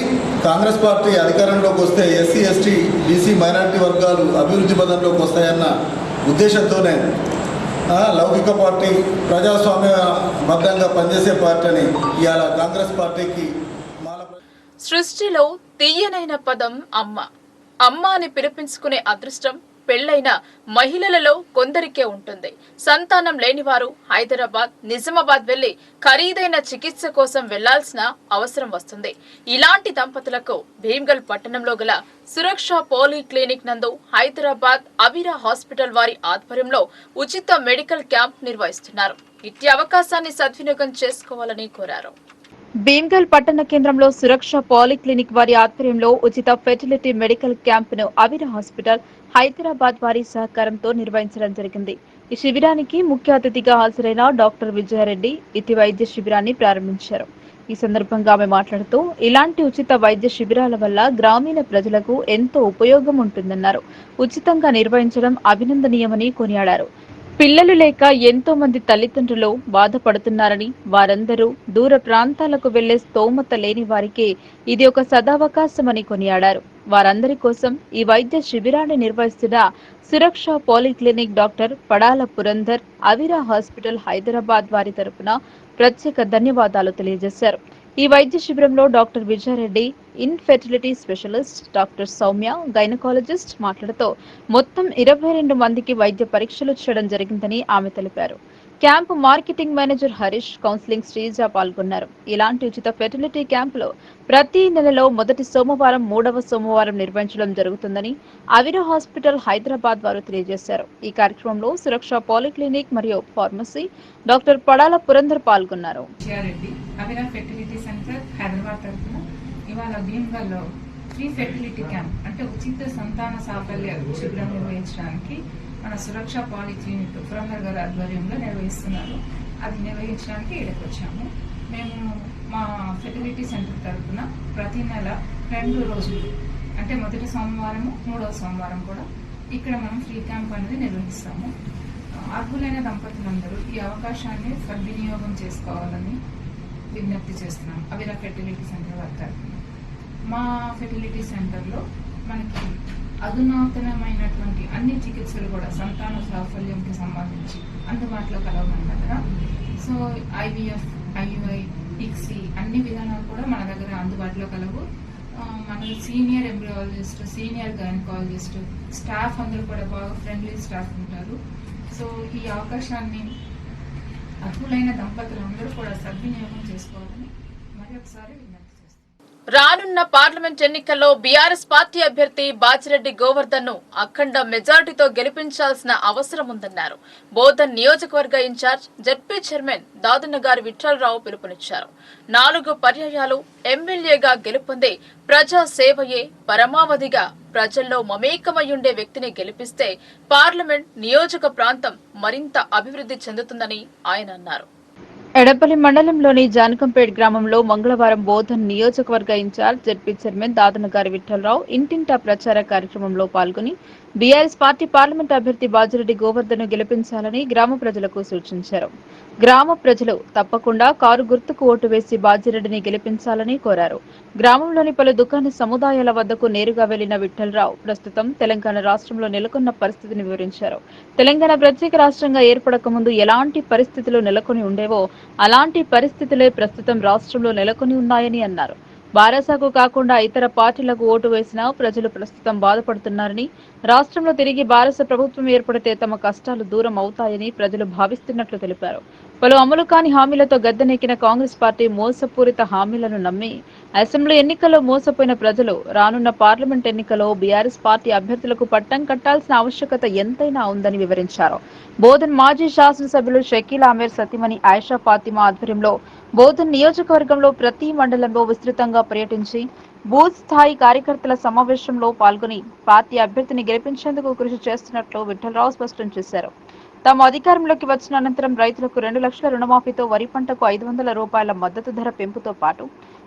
కాంగ్రెస్ పార్టీ అధికారంలోకి వస్తే ఎస్సీ ఎస్టీ బీసీ మైనారిటీ వర్గాలు అభివృద్ధి పదంలోకి వస్తాయన్న ఉద్దేశంతోనే లౌకిక పార్టీ, ప్రజాస్వామ్యబద్ధంగా పనిచేసే పార్టీ అని ఇవాళ కాంగ్రెస్ పార్టీకి సృష్టిలో తీయనైన పదం అమ్మ. అమ్మ అని పిలిపించుకునే అదృష్టం పెళ్లైన మహిళలలో కొందరికే ఉంటుంది. సంతానం లేనివారు హైదరాబాద్, నిజామాబాద్ వెళ్లి ఖరీదైన చికిత్స కోసం వెళ్లాల్సిన అవసరం వస్తుంది. ఇలాంటి దంపతులకు భీమ్గల్ పట్టణంలో గల సురక్ష పోలీ క్లినిక్ నందు హైదరాబాద్ అవిరా హాస్పిటల్ వారి ఆధ్వర్యంలో ఉచిత మెడికల్ క్యాంప్ నిర్వహిస్తున్నారు. ఇట్టి అవకాశాన్ని సద్వినియోగం చేసుకోవాలని కోరారు. భీమ్గల్ పట్టణ కేంద్రంలో సురక్ష పాలిక్లినిక్ వారి ఆధ్వర్యంలో ఉచిత ఫెర్టిలిటీ మెడికల్ క్యాంపును అవిరా హాస్పిటల్ హైదరాబాద్ వారి సహకారంతో నిర్వహించడం జరిగింది. ఈ శిబిరానికి ముఖ్య అతిథిగా హాజరైన డాక్టర్ విజయారెడ్డి ఇతి వైద్య శిబిరాన్ని ప్రారంభించారు. ఈ సందర్భంగా ఆమె మాట్లాడుతూ ఇలాంటి ఉచిత వైద్య శిబిరాల వల్ల గ్రామీణ ప్రజలకు ఎంతో ఉపయోగం ఉంటుందన్నారు. ఉచితంగా నిర్వహించడం అభినందనీయమని కొనియాడారు. పిల్లలు లేక ఎంతో మంది తల్లిదండ్రులు బాధపడుతున్నారని, వారందరూ దూర ప్రాంతాలకు వెళ్లే స్తోమత లేని వారికి ఇది ఒక సదావకాశమని కొనియాడారు. వారందరి కోసం ఈ వైద్య శిబిరాన్ని నిర్వహిస్తున్న సురక్ష polyclinic doctor Padala Purandar, అవిరా hospital Hyderabad వారి తరపున ప్రత్యేక ధన్యవాదాలు తెలియజేశారు. ఈ వైద్య శిబిరంలో doctor Vijaya Reddy, infertility specialist doctor Soumya, gynaecologist మాట్లాడుతూ మొత్తం 22 మందికి వైద్య పరీక్షలు చేయడం జరిగిందని ఆమె తెలిపారు. Camp marketing manager Harish, counselling Sreeja పాల్గొన్నారు. ఇలాంటి ఉచిత ఫెర్టిలిటీ క్యాంపులో ప్రతి నెలలో మొదటి సోమవారం, 3వ సోమవారం నిర్వహించడం జరుగుతుందని అవిరా హాస్పిటల్ హైదరాబాద్ వారు తెలియజేశారు. ఈ కార్యక్రమంలో సురక్ష పాలిక్లినిక్ మరియు ఫార్మసీ డాక్టర్ పడాల పురందర్ పాల్గొన్నారు. అవిరా ఫెర్టిలిటీ సెంటర్ హైదరాబాద్ తరఫున ఇవాళ భీమ్గల్లో ఫ్రీ ఫెర్టిలిటీ క్యాంప్ అంటే ఉచిత సంతాన సాఫల్య శిబిరం నిర్వహించడానికి మన సురక్ష పాలిక్లినిక్ పురందర్ గారి ఆధ్వర్యంలో నిర్వహిస్తున్నారు. అది నిర్వహించడానికి ఇక్కడికి వచ్చాము. మేము మా ఫెర్టిలిటీ సెంటర్ తరఫున ప్రతి నెల 2 రోజులు అంటే మొదటి సోమవారము, 3వ సోమవారం కూడా ఇక్కడ మనం ఫ్రీ క్యాంప్ అనేది నిర్వహిస్తాము. అర్హులైన దంపతులందరూ ఈ అవకాశాన్ని సద్వినియోగం చేసుకోవాలని విజ్ఞప్తి చేస్తున్నాం. అవిరా ఫెర్టిలిటీ సెంటర్ వారి తరఫున మా ఫెర్టిలిటీ సెంటర్లో మనకి అధునాతనమైనటువంటి అన్ని చికిత్సలు కూడా సంతాన సాఫల్యంకి సంబంధించి అందుబాటులో కలవడం దగ్గర. సో IVF, IUI, ICSI అన్ని విధానాలు కూడా మన దగ్గర అందుబాటులో కలవు. మన senior embryologist, senior gynaecologist staff అందరూ కూడా బాగా ఫ్రెండ్లీ స్టాఫ్ ఉంటారు. సో ఈ అవకాశాన్ని అర్హులైన దంపతులందరూ కూడా సద్వినియోగం చేసుకోవాలని మరి ఒకసారి విజ్ఞప్తి చేస్తాను. రానున్న పార్లమెంట్ ఎన్నికల్లో బీఆర్ఎస్ పార్టీ అభ్యర్థి బాజిరెడ్డి గోవర్ధన్ ను అఖండ మెజార్టీతో గెలిపించాల్సిన అవసరం ఉందన్నారు. బోధన్ నియోజకవర్గ ఇన్ఛార్జ్ జెడ్పీ చైర్మన్ దాదునగారి విఠలరావు పిలుపునిచ్చారు. 4 పర్యాయాలు ఎమ్మెల్యేగా గెలుపొందే ప్రజా సేవయే పరమావధిగా ప్రజల్లో మమేకమయ్యుండే వ్యక్తిని గెలిపిస్తే పార్లమెంట్ నియోజక ప్రాంతం మరింత అభివృద్ధి చెందుతుందని ఆయన అన్నారు. ఎడపల్లి మండలంలోని జానకంపేట్ గ్రామంలో మంగళవారం బోధన్ నియోజకవర్గ ఇన్ఛార్జ్ జెడ్పీ చైర్మన్ దాదునగారి విఠలరావు ఇంటింటా ప్రచార కార్యక్రమంలో పాల్గొని బీఆర్ఎస్ పార్టీ పార్లమెంట్ అభ్యర్థి బాజిరెడ్డి గోవర్ధన్ ను గెలిపించాలని గ్రామ ప్రజలకు సూచించారు. గ్రామ ప్రజలు తప్పకుండా కారు గుర్తుకు ఓటు వేసి బాజిరెడ్డిని గెలిపించాలని కోరారు. గ్రామంలోని పలు దుకాణ సముదాయాల వద్దకు నేరుగా వెళ్లిన విఠలరావు ప్రస్తుతం తెలంగాణ రాష్ట్రంలో నెలకొన్న పరిస్థితిని వివరించారు. తెలంగాణ ప్రత్యేక రాష్ట్రంగా ఏర్పడక ముందు ఎలాంటి పరిస్థితులు నెలకొని ఉండేవో అలాంటి పరిస్థితులే ప్రస్తుతం రాష్ట్రంలో నెలకొని ఉన్నాయని అన్నారు. బారాసాకు కాకుండా ఇతర పార్టీలకు ఓటు వేసినా ప్రజలు ప్రస్తుతం బాధపడుతున్నారని, రాష్ట్రంలో తిరిగి బారస ప్రభుత్వం ఏర్పడితే తమ కష్టాలు దూరం అవుతాయని ప్రజలు భావిస్తున్నట్లు తెలిపారు. పలు అమలు కాని హామీలతో గద్దెనెక్కిన కాంగ్రెస్ పార్టీ మోసపూరిత హామీలను నమ్మి అసెంబ్లీ ఎన్నికల్లో మోసపోయిన ప్రజలు రానున్న పార్లమెంట్ ఎన్నికల్లో బీఆర్ఎస్ పార్టీ అభ్యర్థులకు పట్టం కట్టాల్సిన ఆవశ్యకత ఎంతైనా ఉందని వివరించారు. బోధన్ మాజీ శాసనసభ్యులు షకీల్ ఆమీర్ సతీమణి ఆయిషా ఫాతిమా ఆధ్వర్యంలో బోధన్ నియోజకవర్గంలో ప్రతి మండలంలో విస్తృతంగా పర్యటించి బూత్ స్థాయి కార్యకర్తల సమావేశంలో పాల్గొని పార్టీ అభ్యర్థిని గెలిపించేందుకు కృషి చేస్తున్నట్లు విఠలరావు స్పష్టం చేశారు. తాము అధికారంలోకి వచ్చిన అనంతరం రైతులకు 2 లక్షల రుణమాఫీతో వరి పంటకు 500 రూపాయల మద్దతు ధర పెంపుతో పాటు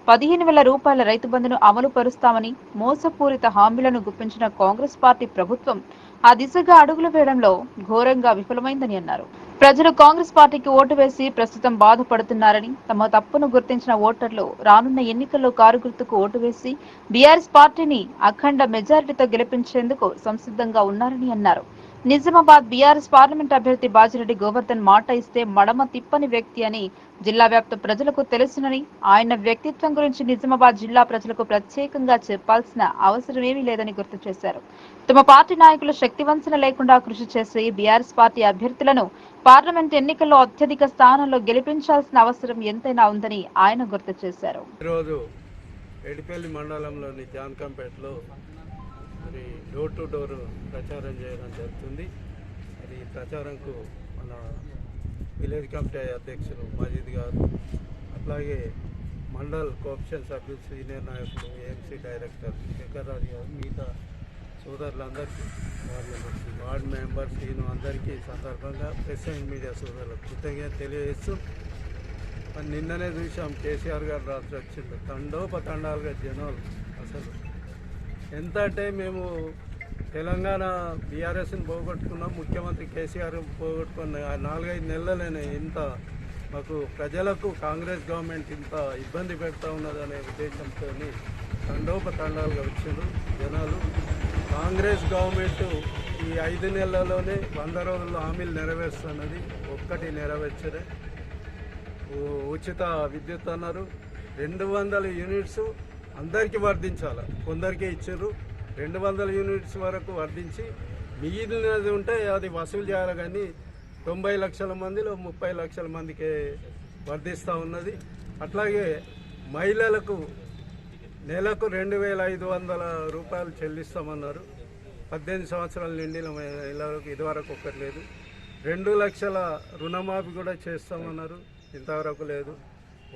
15,000 రూపాయల రైతు బంధును అమలు పరుస్తామని మోసపూరిత హామీలను గుప్పించిన కాంగ్రెస్ పార్టీ ప్రభుత్వం ఆ దిశగా అడుగులు వేయడంలో ఘోరంగా విఫలమైందని అన్నారు. ప్రజలు కాంగ్రెస్ పార్టీకి ఓటు వేసి ప్రస్తుతం బాధపడుతున్నారని, తమ తప్పును గుర్తించిన ఓటర్లు రానున్న ఎన్నికల్లో కారు గుర్తుకు ఓటు వేసి బీఆర్ఎస్ పార్టీని అఖండ మెజారిటీతో గెలిపించేందుకు సంసిద్ధంగా ఉన్నారని అన్నారు. నిజామాబాద్ బీఆర్ఎస్ పార్లమెంట్ అభ్యర్థి బాజిరెడ్డి గోవర్ధన్ మాట ఇస్తే మడమ తిప్పని వ్యక్తి అని జిల్లా వ్యాప్త ప్రజలకు తెలుసునని, ఆయన వ్యక్తిత్వం గురించి నిజామాబాద్ జిల్లా ప్రజలకు ప్రత్యేకంగా చెప్పాల్సిన అవసరమేమీ లేదని గుర్తు చేశారు. తమ పార్టీ నాయకులు శక్తివంచన లేకుండా కృషి చేసి బీఆర్ఎస్ పార్టీ అభ్యర్థులను పార్లమెంట్ ఎన్నికల్లో అత్యధిక స్థానాల్లో గెలిపించాల్సిన అవసరం ఎంతైనా ఉందని ఆయన గుర్తు చేశారు. ఈరోజు ఎడపల్లి మండలంలోని జానకంపేటలో మరి డోర్ టు డోర్ ప్రచారం చేయడం జరుగుతుంది. మరి ప్రచారంకు మన విలేజ్ కమిటీ అధ్యక్షులు మజీద్ గారు, అట్లాగే మండల్ కోఆప్షన్ సభ్యులు, సీనియర్ నాయకులు, ఏఎంసీ డైరెక్టర్ శేఖర్ రాజు గారు, మిగతా సోదరులందరికీ, వార్డ్ మెంబర్స్ అందరికీ సందర్భంగా ప్రెస్ అండ్ మీడియా సోదరులకు కృతజ్ఞత తెలియజేస్తూ, నిన్ననే చూసాం కేసీఆర్ గారు రాత్రి వచ్చిండు, తండోపతండాలుగా జనాలు. అసలు ఎంత అంటే మేము తెలంగాణ బీఆర్ఎస్ని పోగొట్టుకున్నాం, ముఖ్యమంత్రి కేసీఆర్ పోగొట్టుకున్న 4-5 నెలలనే ఇంత మాకు ప్రజలకు కాంగ్రెస్ గవర్నమెంట్ ఇంత ఇబ్బంది పెడతా ఉన్నదనే ఉద్దేశంతో తండోపతండాలుగా వచ్చిండ్రు జనాలు. కాంగ్రెస్ గవర్నమెంట్ ఈ 5 నెలల్లోనే 100 రోజుల్లో హామీలు నెరవేరుస్తున్నది, ఒక్కటి నెరవేర్చరే. ఉచిత విద్యుత్ అన్నారు, 200 యూనిట్స్ అందరికీ వర్ధించాలి, కొందరికే ఇచ్చారు. 200 యూనిట్స్ వరకు వర్ధించి మిగిలినది ఉంటే అది వసూలు చేయాలి, కానీ 90 లక్షల మందిలో 30 లక్షల మందికే వర్ధిస్తూ ఉన్నది. అట్లాగే మహిళలకు నెలకు 2,500 రూపాయలు చెల్లిస్తామన్నారు. 18 సంవత్సరాల నిండిన మహిళలకు ఇదివరకు ఒక్కటి లేదు. 2 లక్షల రుణమాఫీ కూడా చేస్తామన్నారు, ఇంతవరకు లేదు.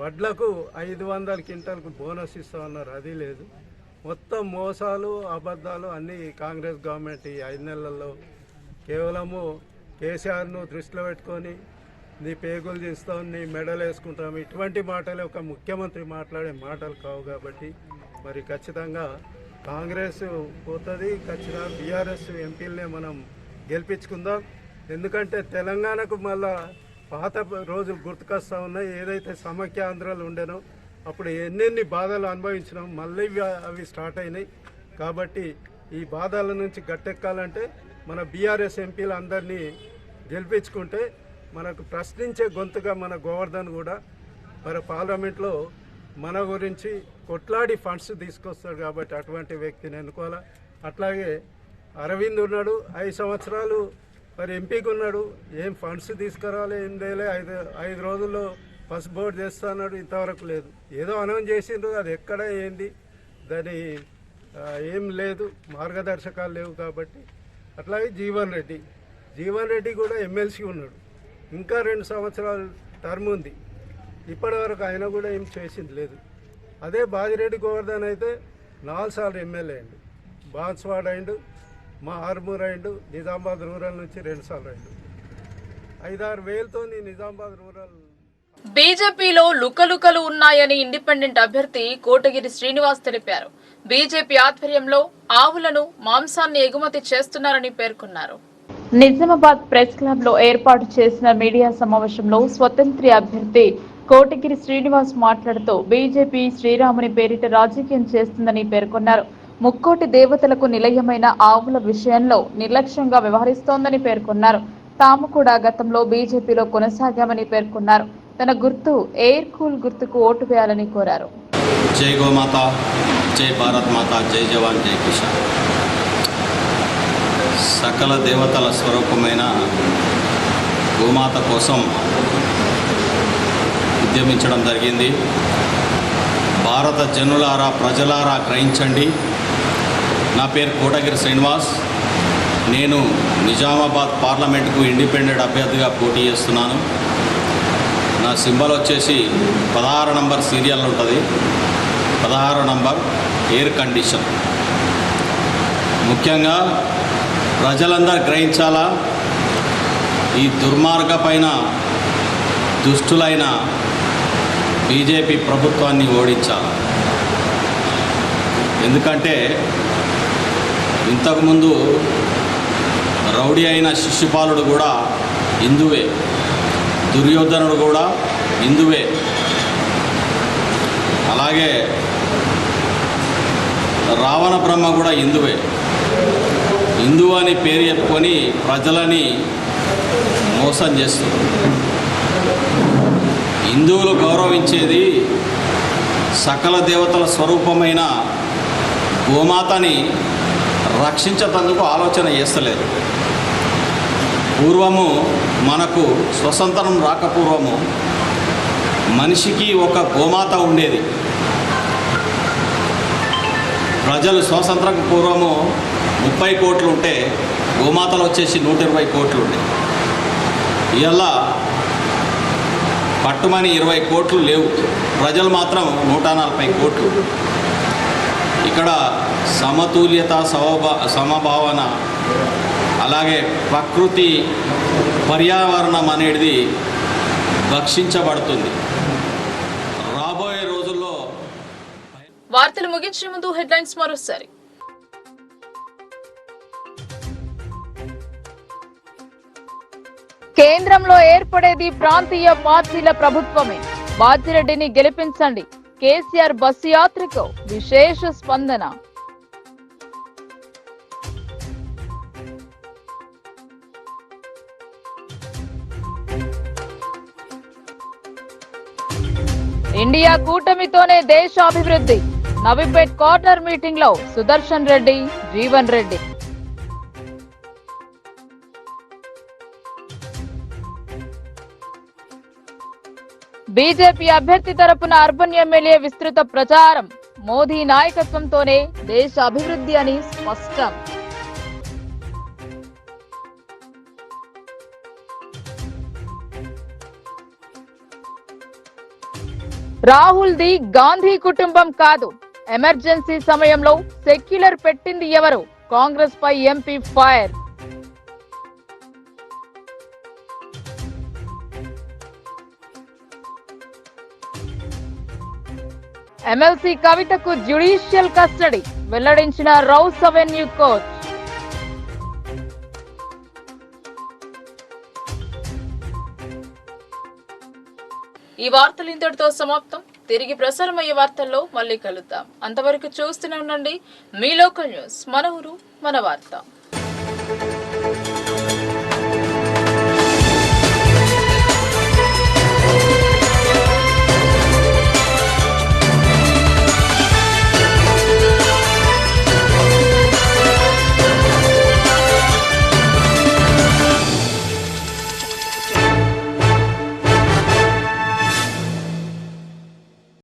వడ్లకు 500 క్వింటాలకు బోనస్ ఇస్తామన్నారు, అది లేదు. మొత్తం మోసాలు అబద్ధాలు అన్నీ కాంగ్రెస్ గవర్నమెంట్ ఈ 5 నెలల్లో. కేవలము కేసీఆర్ను దృష్టిలో పెట్టుకొని నీ పేగులు తీస్తాం, నీ మెడలు వేసుకుంటాం, ఇటువంటి మాటలే ఒక ముఖ్యమంత్రి మాట్లాడే మాటలు కావు. కాబట్టి మరి ఖచ్చితంగా కాంగ్రెస్ పోతుంది, ఖచ్చితంగా బీఆర్ఎస్ ఎంపీలనే మనం గెలిపించుకుందాం. ఎందుకంటే తెలంగాణకు మళ్ళా పాత రోజులు గుర్తుకొస్తూ ఉన్నాయి. ఏదైతే సమైక్య ఆంధ్రాలు ఉండేనో అప్పుడు ఎన్నెన్ని బాధలు అనుభవించినాం, మళ్ళీ అవి స్టార్ట్ అయినాయి. కాబట్టి ఈ బాధల నుంచి గట్టెక్కాలంటే మన బీఆర్ఎస్ ఎంపీలు అందరినీ గెలిపించుకుంటే మనకు ప్రశ్నించే గొంతుగా మన గోవర్ధన్ కూడా మరి పార్లమెంట్లో మన గురించి కొట్లాడి ఫండ్స్ తీసుకొస్తాడు. కాబట్టి అటువంటి వ్యక్తిని ఎన్నుకోవాలా. అట్లాగే అరవింద్ ఉన్నాడు, 5 సంవత్సరాలు మరి ఎంపీకి ఉన్నాడు, ఏం ఫండ్స్ తీసుకురావాలి, ఏం లేలే. 5 రోజుల్లో ఫస్ట్ బోర్డు చేస్తా అన్నాడు, ఇంతవరకు లేదు. ఏదో అనౌన్స్ చేసిండ్రు, అది ఎక్కడ ఏంది దాని ఏం లేదు, మార్గదర్శకాలు లేవు. కాబట్టి అట్లాగే జీవన్ రెడ్డి కూడా ఎమ్మెల్సీ ఉన్నాడు, ఇంకా 2 సంవత్సరాలు టర్మ్ ఉంది, ఇప్పటివరకు ఆయన కూడా ఏం చేసింది లేదు. అదే బాజిరెడ్డి గోవర్ధన్ అయితే 4 సార్లు ఎమ్మెల్యే అయిండు, బాన్స్వాడ అయిండు, మా ఆర్మూర్ అయిండు, నిజామాబాద్ రూరల్ నుంచి 2 సార్లు అయిండు. 5-6 వేలతో నిజామాబాద్ రూరల్. బీజేపీలో లుకలుకలు ఉన్నాయని ఇండిపెండెంట్ అభ్యర్థి కోటగిరి శ్రీనివాస్ తెలిపారు. బీజేపీ ఆధ్వర్యంలో ఆవులను, మాంసాన్ని ఎగుమతి చేస్తున్నారని పేర్కొన్నారు. నిజామాబాద్ ప్రెస్ క్లబ్ లో ఏర్పాటు చేసిన మీడియా సమావేశంలో స్వతంత్ర అభ్యర్థి కోటగిరి శ్రీనివాస్ మాట్లాడుతూ బీజేపీ శ్రీరాముని పేరిట రాజకీయం చేస్తుందని పేర్కొన్నారు. ముక్కోటి దేవతలకు నిలయమైన ఆవుల విషయంలో నిర్లక్ష్యంగా వ్యవహరిస్తోందని పేర్కొన్నారు. తాము కూడా గతంలో బీజేపీలో కొనసాగామని పేర్కొన్నారు. తన గుర్తు ఎయిర్ కూల్ గుర్తుకు ఓటు వేయాలని కోరారు. జై గోమాత, జై భారత్ మాత, జై జవాన్, జై కిసాన్. సకల దేవతల స్వరూపమైన గోమాత కోసం ఉద్యమించడం జరిగింది. భారత జనులారా, ప్రజలారా గ్రహించండి. నా పేరు కోటగిరి శ్రీనివాస్. నేను నిజామాబాద్ పార్లమెంటుకు ఇండిపెండెంట్ అభ్యర్థిగా పోటీ చేస్తున్నాను. నా సింబల్ వచ్చేసి 16 నంబర్ సీరియల్ ఉంటుంది, 16 నంబర్ ఎయిర్ కండిషన్. ముఖ్యంగా ప్రజలందరూ గ్రహించాలా, ఈ దుర్మార్గపైన దుష్టులైన బీజేపీ ప్రభుత్వాన్ని ఓడించాలి. ఎందుకంటే ఇంతకుముందు రౌడీ అయిన శిశుపాలుడు కూడా హిందువే, దుర్యోధనుడు కూడా హిందువే. అలాగే రావణ బ్రహ్మ కూడా హిందువే. హిందూ అని పేరు చెప్పుకొని ప్రజలని మోసం చేస్తుంది. హిందువులు గౌరవించేది సకల దేవతల స్వరూపమైన గోమాతని రక్షించేందుకు ఆలోచన చేస్తలేదు. పూర్వము మనకు స్వతంత్రం రాకపూర్వము మనిషికి ఒక గోమాత ఉండేది. ప్రజలు స్వాతంత్రం పూర్వము 30 కోట్లు ఉంటే గోమాతలు వచ్చేసి 120 కోట్లు ఉండే. ఇలా పట్టుమని 20 కోట్లు లేవు, ప్రజలు మాత్రం 140 కోట్లు. ఇక్కడ సమతుల్యత, సమభావన, అలాగే ప్రకృతి పర్యావరణం అనేది భక్షించబడుతుంది. రాబోయే రోజుల్లో వార్తలు ముగించే ముందు హెడ్లైన్స్ మరోసారి. కేంద్రంలో ఏర్పడేది ప్రాంతీయ పార్టీల ప్రభుత్వమే, బాజిరెడ్డిని గెలిపించండి, కేసీఆర్ బస్సు యాత్రకు విశేష స్పందన. ఇండియా కూటమితోనే దేశాభివృద్ధి, నవీపేట్ కార్నర్ మీటింగ్ లో సుదర్శన్ రెడ్డి, జీవన్ రెడ్డి. బీజేపీ అభ్యర్థి తరపున అర్బన్ ఎమ్మెల్యే విస్తృత ప్రచారం, మోదీ నాయకత్వంతోనే దేశ అభివృద్ధి అని స్పష్టం. రాహుల్ ది గాంధీ కుటుంబం కాదు, ఎమర్జెన్సీ సమయంలో సెక్యులర్ పెట్టింది ఎవరు, కాంగ్రెస్ పై ఎంపీ ఫైర్. ఎమ్మెల్సీ కవితకు జ్యుడిషియల్ కస్టడీ వెల్లడించిన రౌస్ అవెన్యూ కోర్ట్. ఈ వార్తలు ఇంతటితో సమాప్తం. తిరిగి ప్రసారమయ్యే వార్తల్లో మళ్ళీ కలుద్దాం. అంతవరకు చూస్తూనే ఉండండి మీ లోకల్ న్యూస్, మన ఊరు మన వార్త.